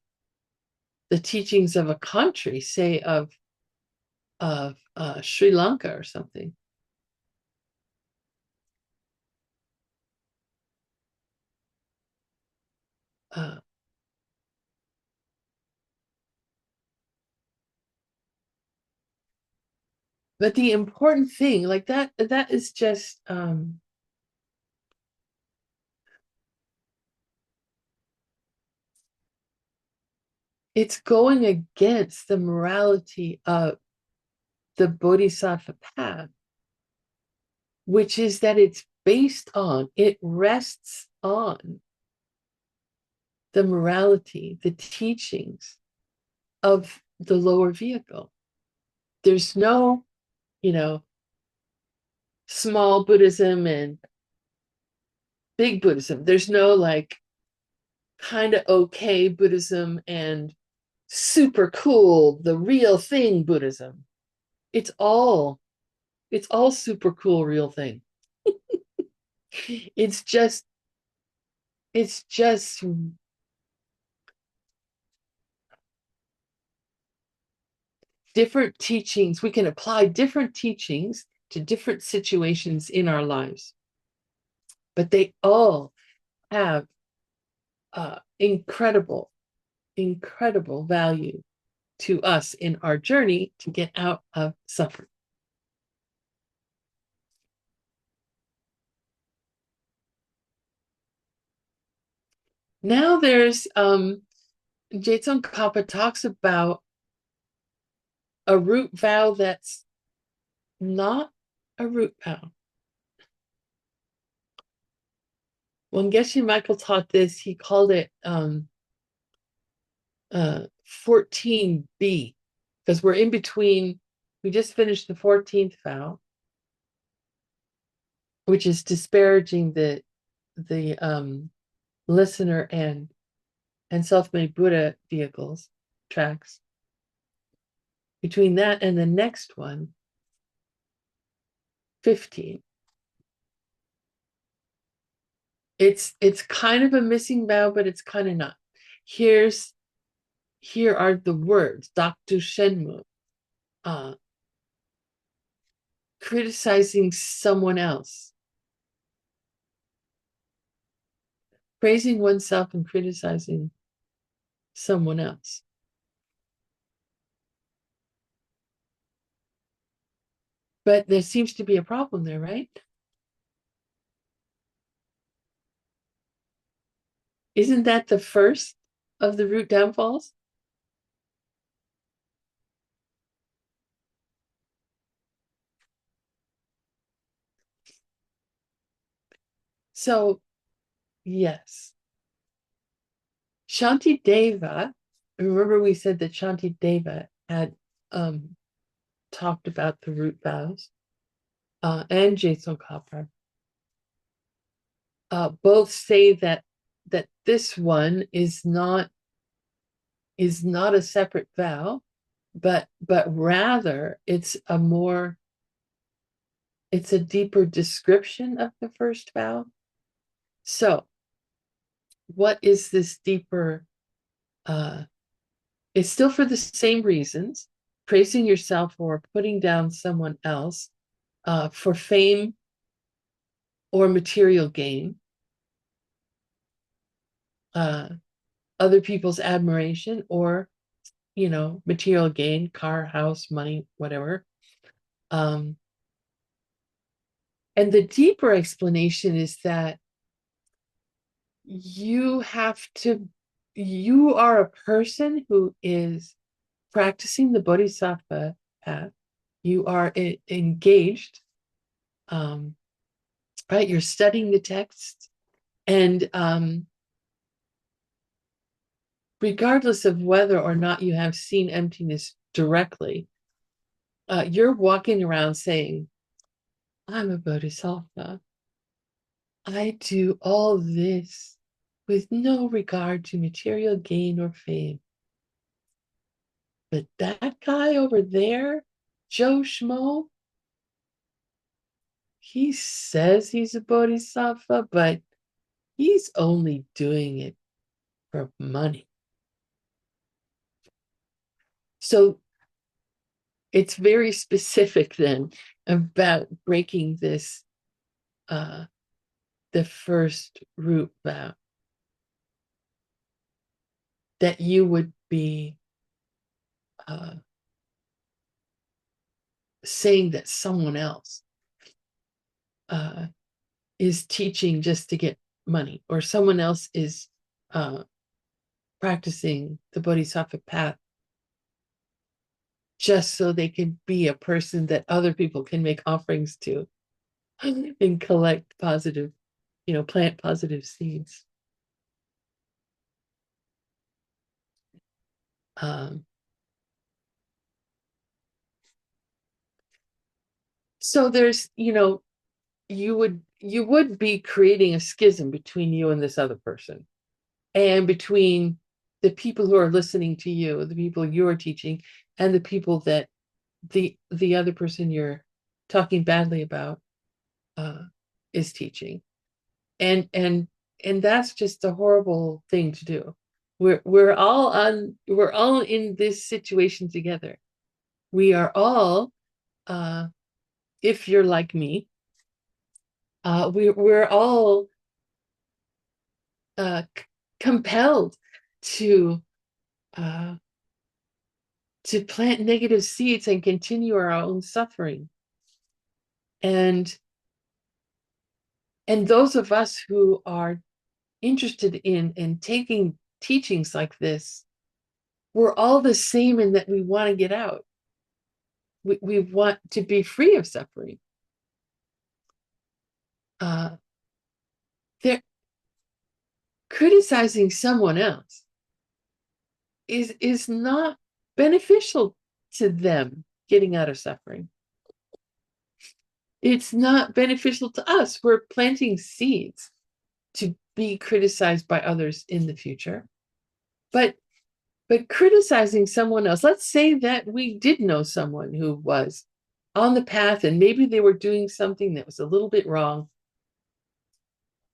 the teachings of a country, say of Sri Lanka or something. But the important thing, like that is just it's going against the morality of the Bodhisattva path, which is that it rests on the morality, the teachings of the lower vehicle. There's no, small Buddhism and big Buddhism. There's no like kind of okay Buddhism and super cool, the real thing Buddhism. It's all super cool, real thing. It's just different teachings. We can apply different teachings to different situations in our lives, but they all have incredible, incredible value to us in our journey to get out of suffering. Now there's Jetsun Kappa talks about a root vow that's not a root vow. When Geshe Michael taught this, he called it 14B, because we're in between. We just finished the 14th vow, which is disparaging the listener and self-made Buddha vehicles, tracks. Between that and the next one, 15. It's kind of a missing vow, but it's kind of not. Here are the words, Dr. Shenmu, criticizing someone else, praising oneself and criticizing someone else. But there seems to be a problem there, right? Isn't that the first of the root downfalls? So, yes. Shantideva, remember we said that Shantideva had talked about the root vows, and Jetsun Kappa both say that this one is not a separate vow, but rather it's a deeper description of the first vow. So what is this deeper? It's still for the same reasons, praising yourself or putting down someone else for fame or material gain, other people's admiration, or material gain, car, house, money, whatever. And the deeper explanation is that you are a person who is practicing the Bodhisattva path. You are engaged, right? You're studying the text, and regardless of whether or not you have seen emptiness directly, you're walking around saying, I'm a Bodhisattva. I do all this with no regard to material gain or fame. But that guy over there, Joe Schmo, he says he's a Bodhisattva, but he's only doing it for money. So it's very specific then about breaking this, the first root vow, that you would be saying that someone else is teaching just to get money, or someone else is practicing the Bodhisattva path just so they can be a person that other people can make offerings to and collect positive, plant positive seeds. So there's, you would be creating a schism between you and this other person, and between the people who are listening to you, the people you're teaching, and the people that the other person you're talking badly about is teaching. And that's just a horrible thing to do. We're all in this situation together. We are all if you're like me, we're all compelled to uh, plant negative seeds and continue our own suffering. And those of us who are interested in taking teachings like this, we're all the same in that we want to get out. We want to be free of suffering. They're criticizing someone else is not beneficial to them getting out of suffering. It's not beneficial to us. We're planting seeds to be criticized by others in the future. But criticizing someone else, let's say that we did know someone who was on the path and maybe they were doing something that was a little bit wrong.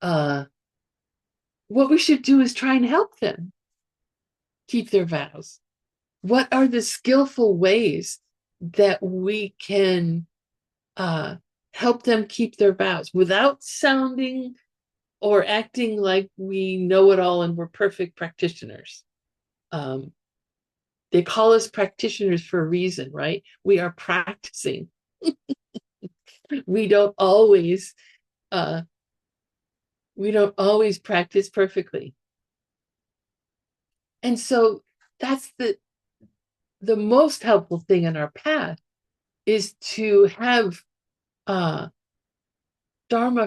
What we should do is try and help them keep their vows. What are the skillful ways that we can help them keep their vows without sounding or acting like we know it all and we're perfect practitioners? They call us practitioners for a reason, right? We are practicing. we don't always practice perfectly. And so that's the most helpful thing in our path, is to have Dharma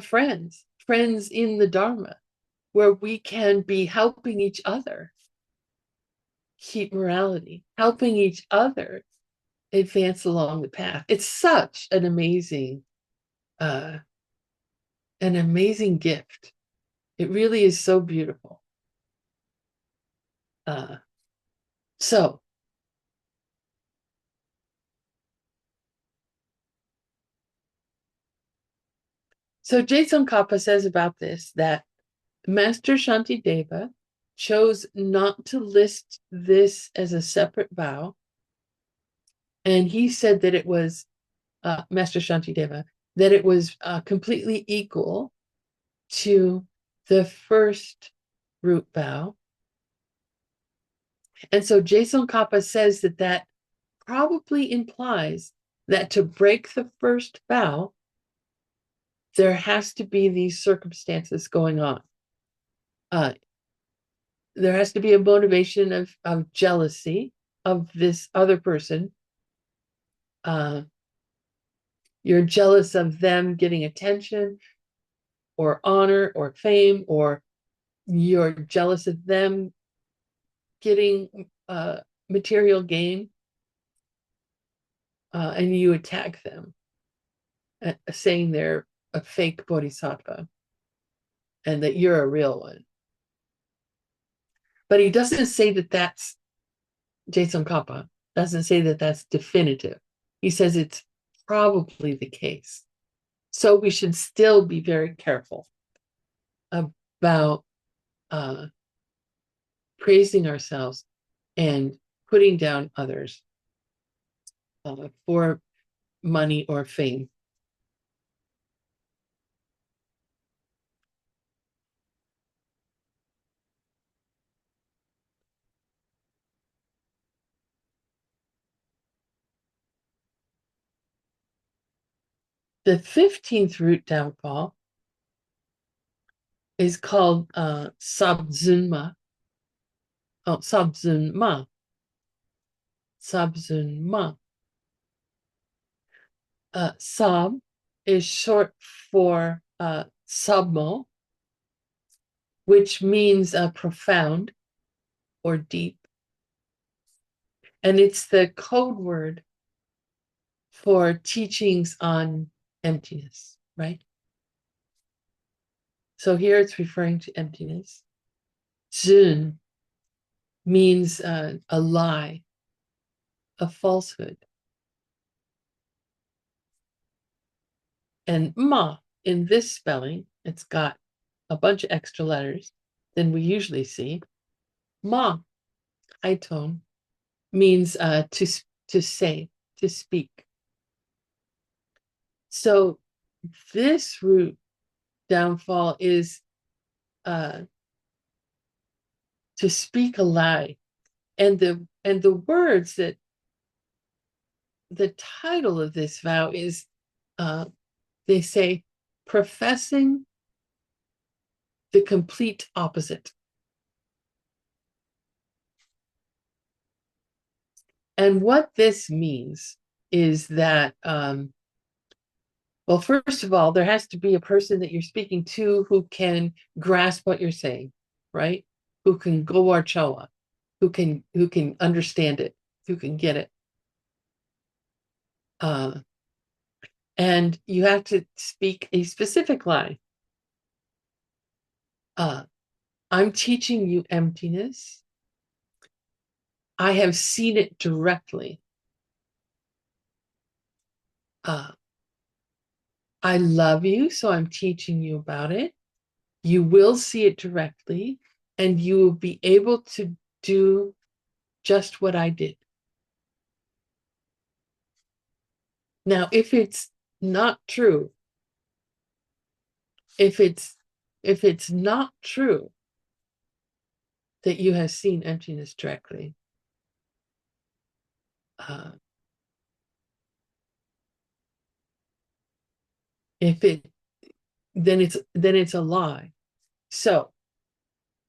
friends in the Dharma, where we can be helping each other keep morality, helping each other advance along the path. It's such an amazing gift. It really is so beautiful. So Je Tsongkhapa says about this that Master Shantideva chose not to list this as a separate vow. And he said that it was, Master Shantideva, that it was completely equal to the first root vow. And so Je Tsongkhapa says that probably implies that to break the first vow, there has to be these circumstances going on. There has to be a motivation of jealousy of this other person. You're jealous of them getting attention or honor or fame, or you're jealous of them getting material gain, and you attack them, saying they're a fake bodhisattva and that you're a real one. But he doesn't say that that's, Je Tsongkhapa doesn't say that that's definitive. He says it's probably the case. So we should still be very careful about praising ourselves and putting down others for money or fame. The 15th root downfall is called Sabzunma. Oh, Sabzunma. Sabzunma. Sab is short for Sabmo, which means profound or deep. And it's the code word for teachings on emptiness, right? So here it's referring to emptiness. Zun means a lie, a falsehood. And ma, in this spelling, it's got a bunch of extra letters than we usually see. Ma, high tone, means to say, to speak. So this root downfall is to speak a lie. And the words that the title of this vow is, they say, professing the complete opposite. And what this means is that, well, first of all, there has to be a person that you're speaking to who can grasp what you're saying, right? Who can go warchoa, who can understand it, who can get it. Uh, and you have to speak a specific lie. Uh, I'm teaching you emptiness. I have seen it directly. Uh, I love you, so I'm teaching you about it. You will see it directly, and you will be able to do just what I did. Now, if it's not true, if it's not true that you have seen emptiness directly, uh, if it then it's a lie. So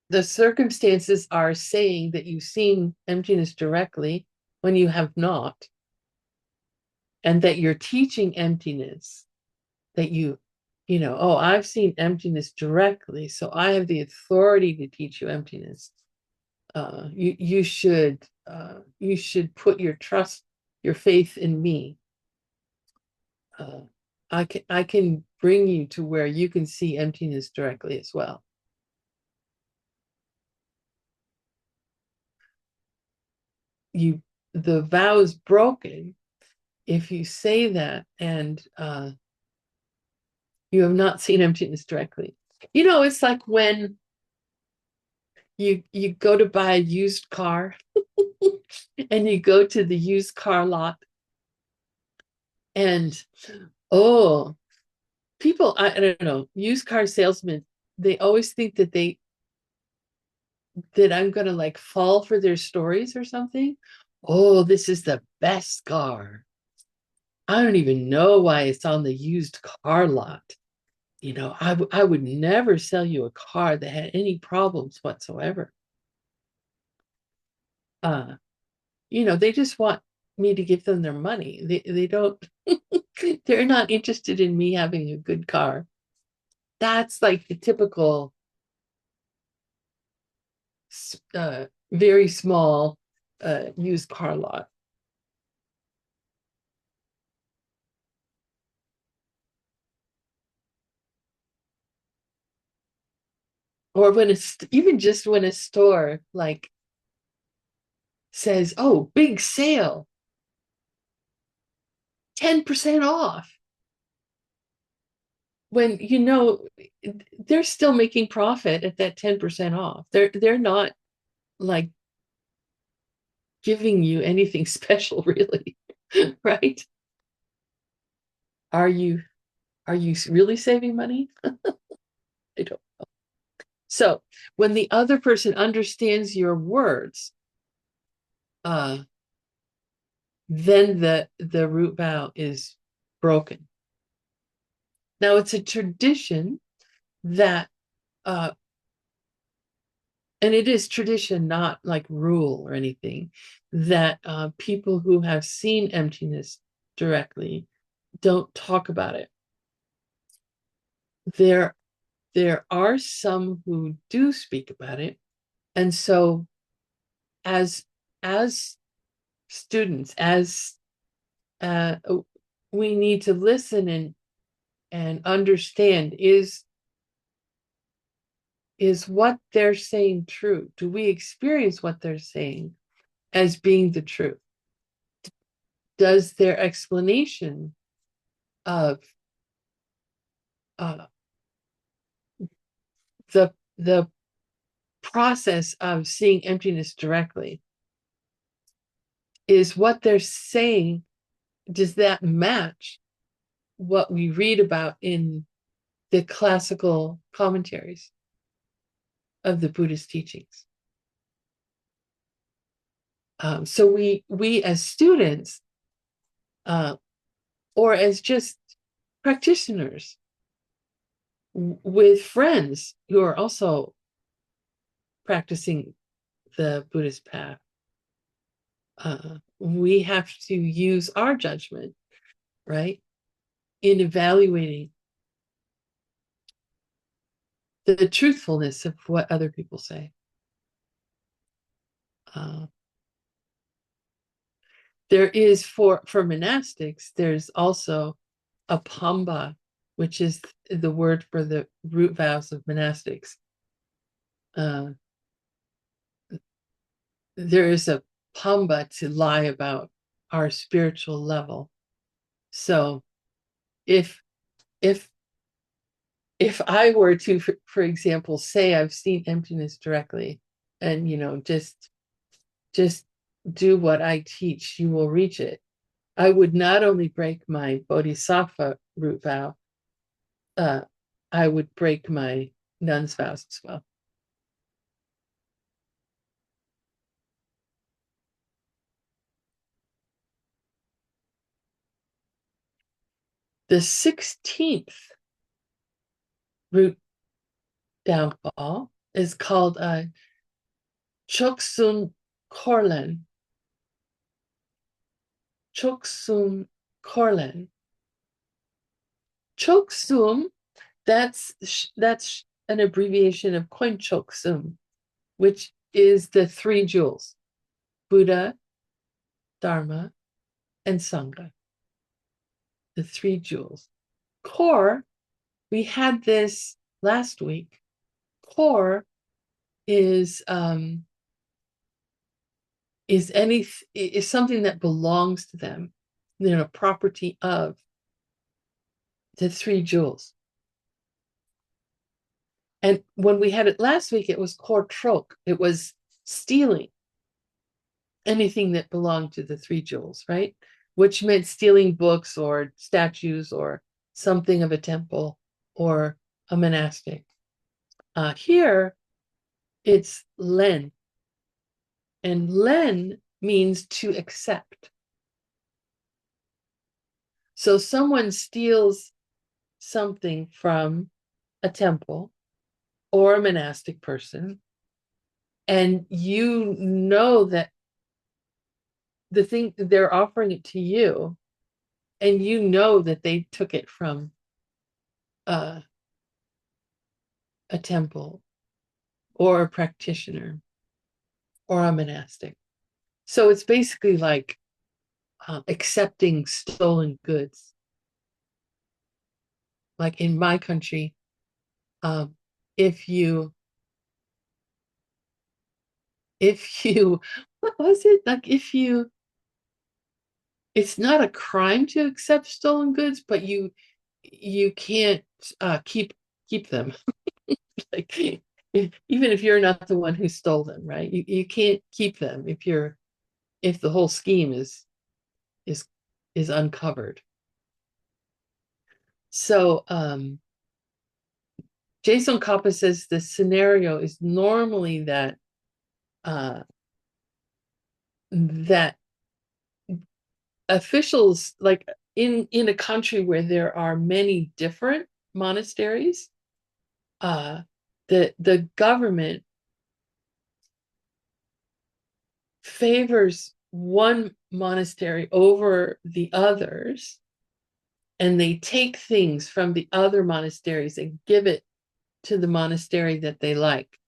the circumstances are saying that you've seen emptiness directly when you have not, and that you're teaching emptiness, that oh, I've seen emptiness directly, so I have the authority to teach you emptiness. You should put your trust, your faith in me. I can bring you to where you can see emptiness directly as well. The vow is broken if you say that and you have not seen emptiness directly. It's like when you go to buy a used car and you go to the used car lot, and oh, people, I don't know, used car salesmen, they always think that I'm gonna like fall for their stories or something. Oh, this is the best car. I don't even know why it's on the used car lot. I would never sell you a car that had any problems whatsoever. Uh, they just want me to give them their money. They don't, they're not interested in me having a good car. That's like the typical, very small used car lot. Or even just when a store like says, oh, big sale, 10% off. When they're still making profit at that 10% off. They're not like giving you anything special, really. Right? Are you really saving money? I don't. So when the other person understands your words, uh, then the root vow is broken. Now it's a tradition that, uh, and it is tradition, not like rule or anything, that people who have seen emptiness directly don't talk about it. There, there are some who do speak about it, and so as as students, as uh, we need to listen and understand, is what they're saying true? Do we experience what they're saying as being the truth? Does their explanation of uh, the process of seeing emptiness directly, is what they're saying, does that match what we read about in the classical commentaries of the Buddhist teachings. So we as students, or as just practitioners with friends who are also practicing the Buddhist path, we have to use our judgment, right, in evaluating the truthfulness of what other people say. There is for monastics, there's also a pamba, which is the word for the root vows of monastics. There is a pamba to lie about our spiritual level. So if I were to, for example, say I've seen emptiness directly, and just do what I teach, you will reach it, I would not only break my bodhisattva root vow, I would break my nun's vows as well. The 16th root downfall is called Choksum Korlen. Choksum Korlen. Choksum, that's an abbreviation of Koin Choksum, which is the three jewels: Buddha, Dharma, and Sangha. The three jewels. Core, we had this last week. Core is something that belongs to them, property of the three jewels. And when we had it last week, it was core trok. It was stealing anything that belonged to the three jewels, right? Which meant stealing books or statues or something of a temple or a monastic. Here, it's len. And len means to accept. So someone steals something from a temple or a monastic person, and you know that the thing, they're offering it to you, and you know that they took it from a temple or a practitioner or a monastic. So it's basically like accepting stolen goods. Like in my country, if you what was it, like, it's not a crime to accept stolen goods, but you can't keep them. Like, even if you're not the one who stole them, right? You can't keep them if the whole scheme is uncovered. So Jason Kappa says the scenario is normally that that officials, like in a country where there are many different monasteries, the government favors one monastery over the others, and they take things from the other monasteries and give it to the monastery that they like.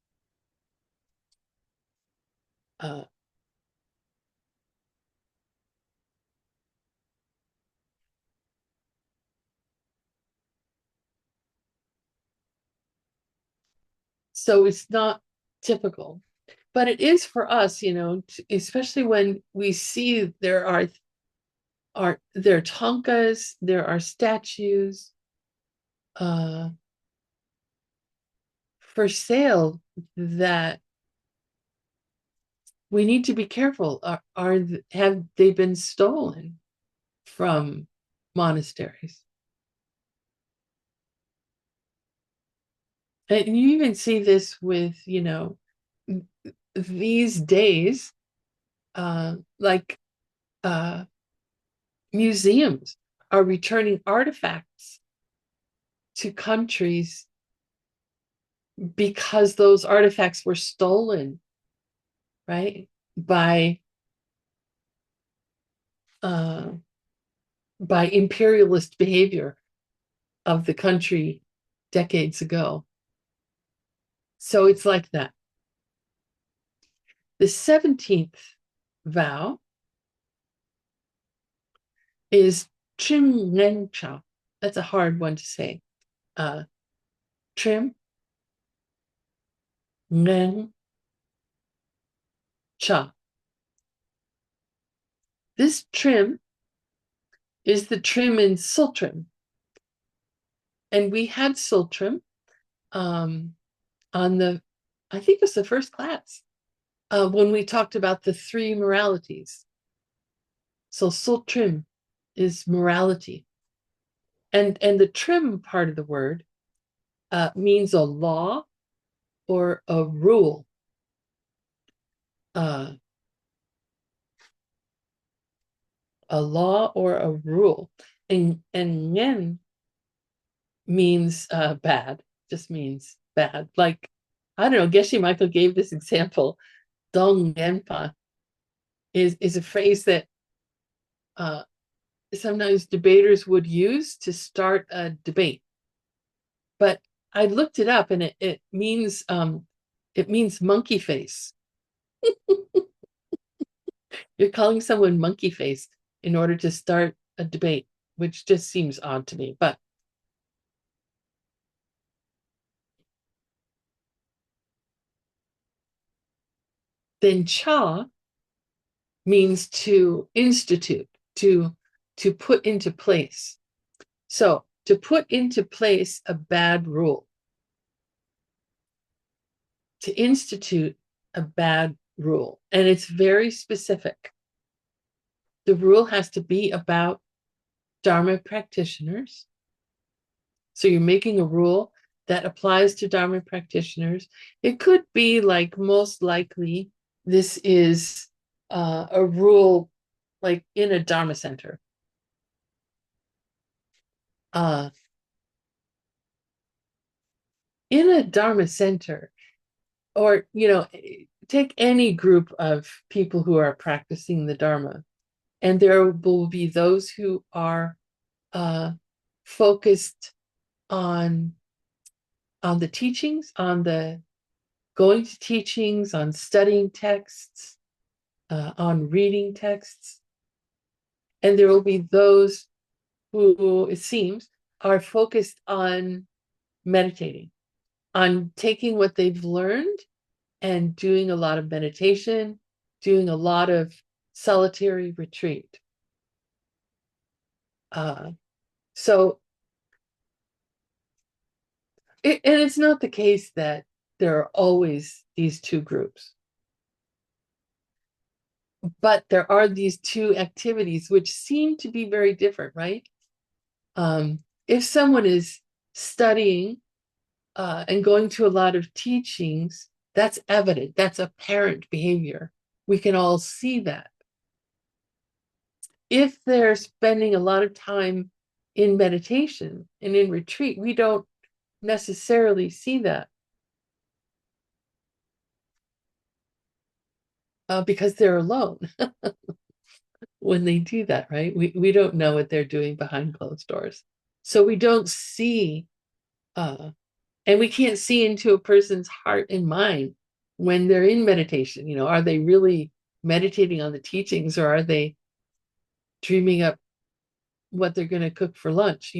So it's not typical, but it is for us, especially when we see there are thangkas, there are statues for sale that we need to be careful. Have they been stolen from monasteries? And you even see this with, these days, like uh, museums are returning artifacts to countries because those artifacts were stolen, right? Uh, by imperialist behavior of the country decades ago. So it's like that. The 17th vow is Trim Ren Cha. That's a hard one to say. Trim Ren Cha. This trim is the trim in Sultrim. And we had Sultrim on I think it was the first class, when we talked about the three moralities. So Sultrim is morality. And the trim part of the word means a law or a rule. Uh, a law or a rule. And yen means bad, just means bad. Like, I don't know, Geshe Michael gave this example. Dong Genpa is a phrase that uh, sometimes debaters would use to start a debate. But I looked it up, and it means monkey face. You're calling someone monkey faced in order to start a debate, which just seems odd to me. But then cha means to institute, to put into place. So to put into place a bad rule, to institute a bad rule. And it's very specific. The rule has to be about Dharma practitioners. So you're making a rule that applies to Dharma practitioners. It could be like, most likely, this is a rule like in a Dharma center. Uh, in a Dharma center, or, take any group of people who are practicing the Dharma, and there will be those who are focused on the teachings, on the going to teachings, on studying texts, on reading texts. And there will be those who, it seems, are focused on meditating, on taking what they've learned and doing a lot of meditation, doing a lot of solitary retreat. So, and it's not the case that there are always these two groups, but there are these two activities which seem to be very different, right? If someone is studying and going to a lot of teachings, that's evident, that's apparent behavior. We can all see that. If they're spending a lot of time in meditation and in retreat, we don't necessarily see that, because they're alone when they do that, right? We don't know what they're doing behind closed doors. So we don't see, and we can't see into a person's heart and mind when they're in meditation. Are they really meditating on the teachings, or are they dreaming up what they're going to cook for lunch?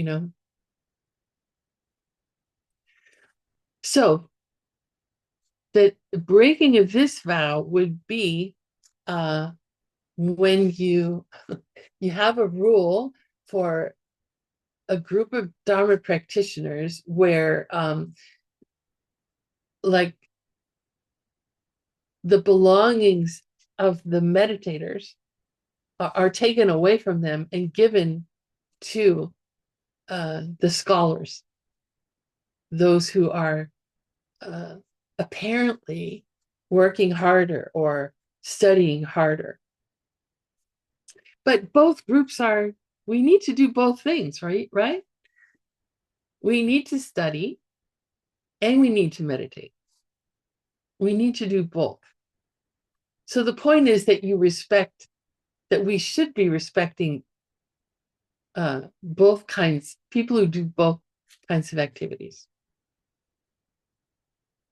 So the breaking of this vow would be when you have a rule for a group of Dharma practitioners where, like, the belongings of the meditators are taken away from them and given to the scholars, those who are apparently working harder or studying harder. But both groups we need to do both things, right? Right? We need to study and we need to meditate. We need to do both. So the point is that that we should be respecting both kinds, people who do both kinds of activities.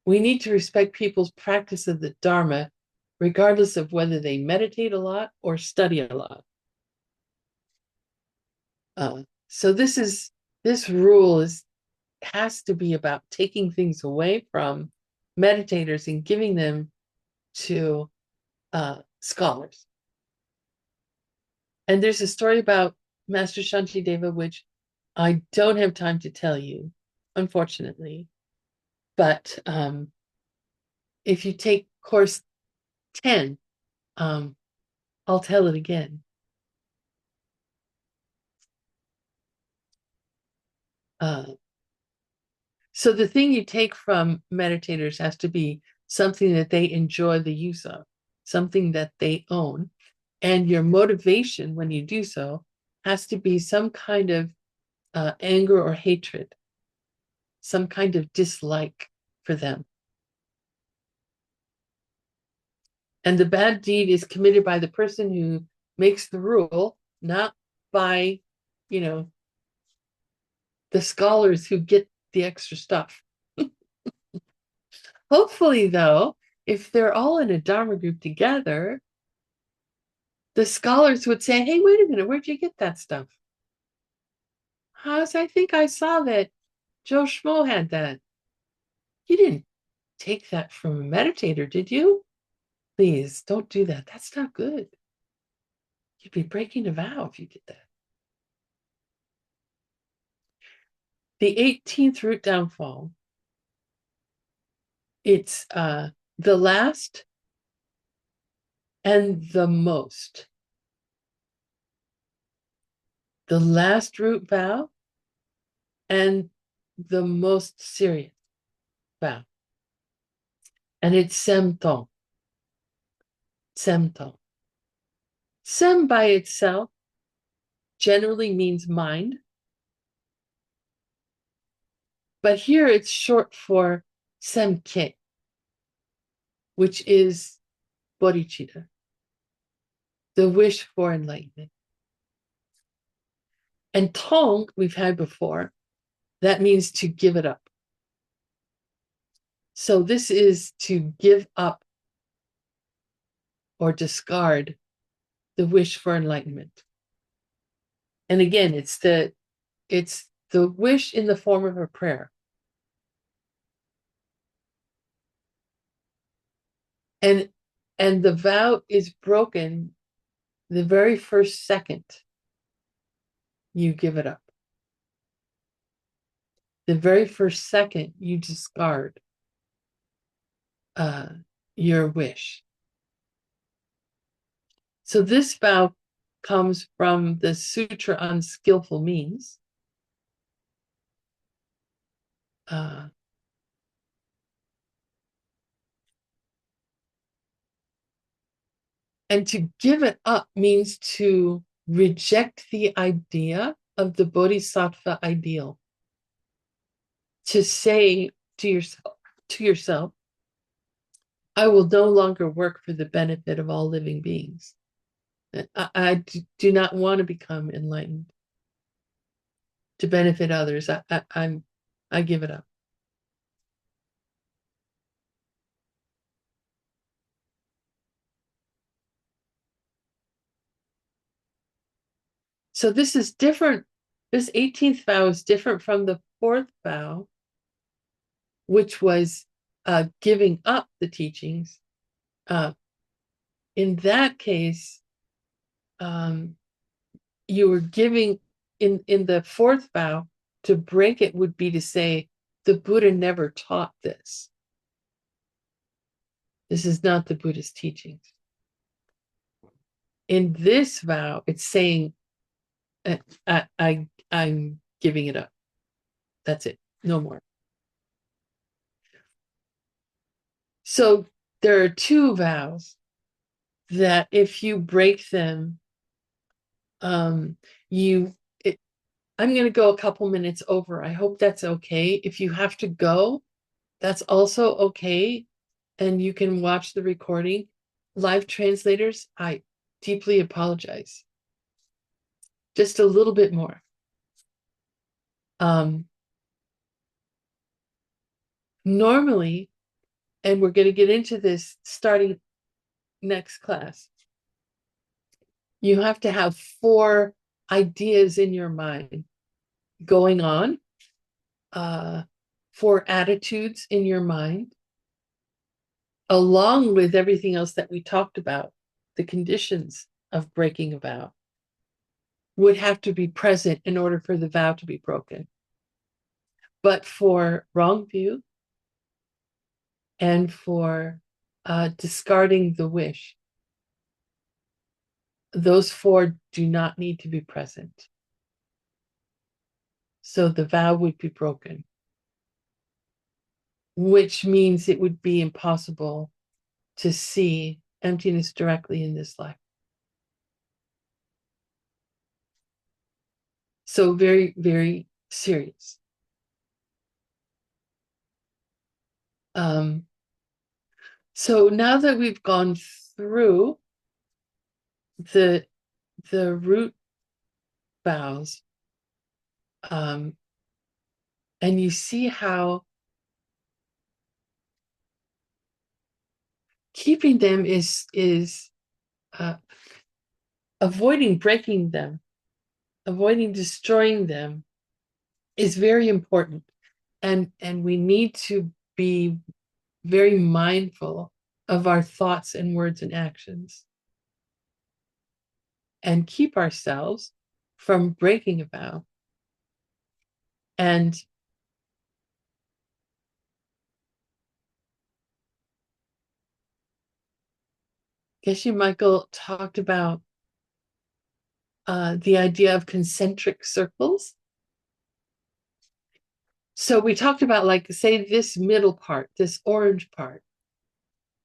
We need to respect people's practice of the Dharma, regardless of whether they meditate a lot or study a lot. So this rule has to be about taking things away from meditators and giving them to scholars. And there's a story about Master Shantideva, which I don't have time to tell you, unfortunately. But if you take course 10, I'll tell it again. So the thing you take from meditators has to be something that they enjoy the use of, something that they own. And your motivation when you do so has to be some kind of anger or hatred, some kind of dislike for them. And the bad deed is committed by the person who makes the rule, not by, the scholars who get the extra stuff. Hopefully, though, if they're all in a Dharma group together, the scholars would say, hey, wait a minute, where'd you get that stuff? I think I saw that Joe Schmo had that. You didn't take that from a meditator, did you? Please don't do that. That's not good. You'd be breaking a vow if you did that. The 18th root downfall. It's the last and the most. The last root vow and the most serious vow. And it's semton. Semton. Sem by itself generally means mind. But here it's short for semke, which is bodhicitta, the wish for enlightenment. And tong, we've had before, that means to give it up. So this is to give up or discard the wish for enlightenment. And again, it's the wish in the form of a prayer. And the vow is broken the very first second you give it up. The very first second you discard your wish. So this vow comes from the Sutra on Skillful Means. And to give it up means to reject the idea of the bodhisattva ideal. To say to yourself, I will no longer work for the benefit of all living beings. I do not want to become enlightened to benefit others. I give it up. So this is different. This 18th vow is different from the 4th vow, which was giving up the teachings. In that case, you were giving, in the 4th vow, to break it would be to say, the Buddha never taught this. This is not the Buddha's teachings. In this vow, it's saying, I'm giving it up. That's it. No more. So there are two vows that if you break them, you it, I'm going to go a couple minutes over. I hope that's okay. If you have to go, that's also okay. And you can watch the recording. Live translators, I deeply apologize. Just a little bit more. Normally, and we're going to get into this starting next class, you have to have 4 ideas in your mind going on, 4 attitudes in your mind, along with everything else that we talked about, the conditions of breaking a vow would have to be present in order for the vow to be broken. But for wrong view and for discarding the wish, those 4 do not need to be present. So the vow would be broken, which means it would be impossible to see emptiness directly in this life. So very, very serious. So now that we've gone through the root vows, and you see how keeping them is avoiding breaking them, avoiding destroying them is very important. And we need to be very mindful of our thoughts and words and actions and keep ourselves from breaking a vow. And Geshe Michael talked about the idea of concentric circles. So we talked about, like, say this middle part, this orange part,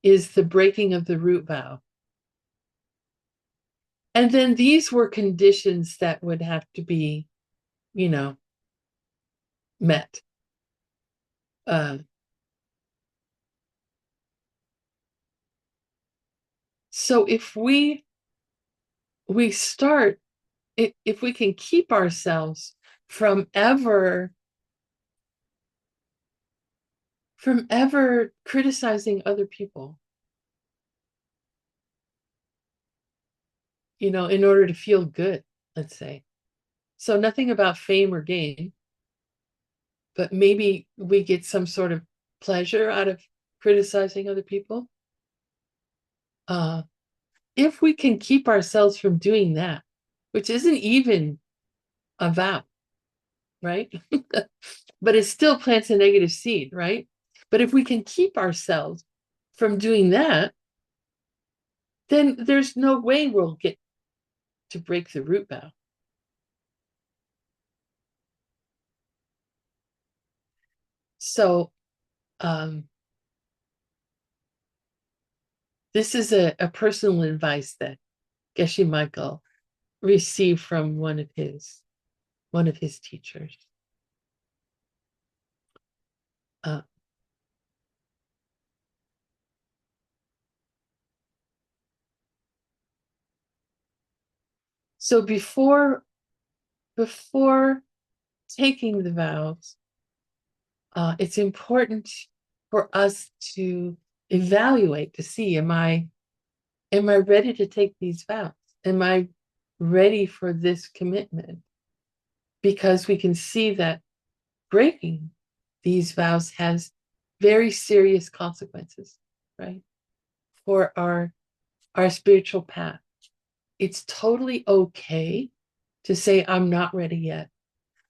is the breaking of the root vow. And then these were conditions that would have to be, met. So if we start, if we can keep ourselves from ever criticizing other people, in order to feel good, let's say. So nothing about fame or gain, but maybe we get some sort of pleasure out of criticizing other people. If we can keep ourselves from doing that, which isn't even a vow, right? But it still plants a negative seed, right? But if we can keep ourselves from doing that, then there's no way we'll get to break the root vow. So this is a personal advice that Geshe Michael received from one of his teachers. So before taking the vows, it's important for us to evaluate to see, am I ready to take these vows? Am I ready for this commitment? Because we can see that breaking these vows has very serious consequences, right? For our spiritual path. It's totally okay to say, I'm not ready yet.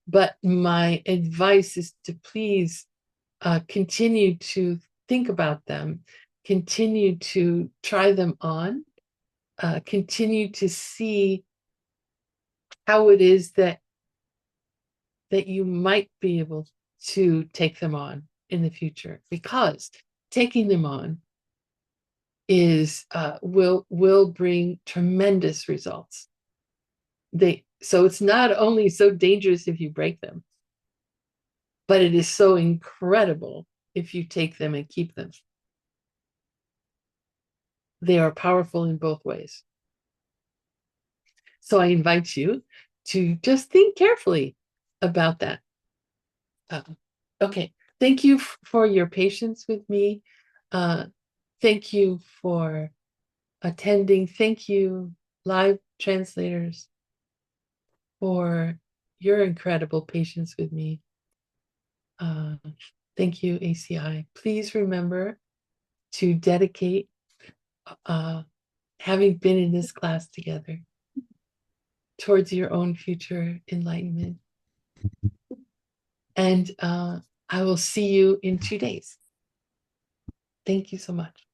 But my advice is to please continue to think about them, continue to try them on, continue to see how it is that you might be able to take them on in the future, because taking them on is will bring tremendous results. So it's not only so dangerous if you break them, but it is so incredible if you take them and keep them. They are powerful in both ways. So I invite you to just think carefully about that. Okay. Thank you for your patience with me. Thank you for attending. Thank you, live translators, for your incredible patience with me. Thank you, ACI. Please remember to dedicate having been in this class together towards your own future enlightenment. And I will see you in 2 days. Thank you so much.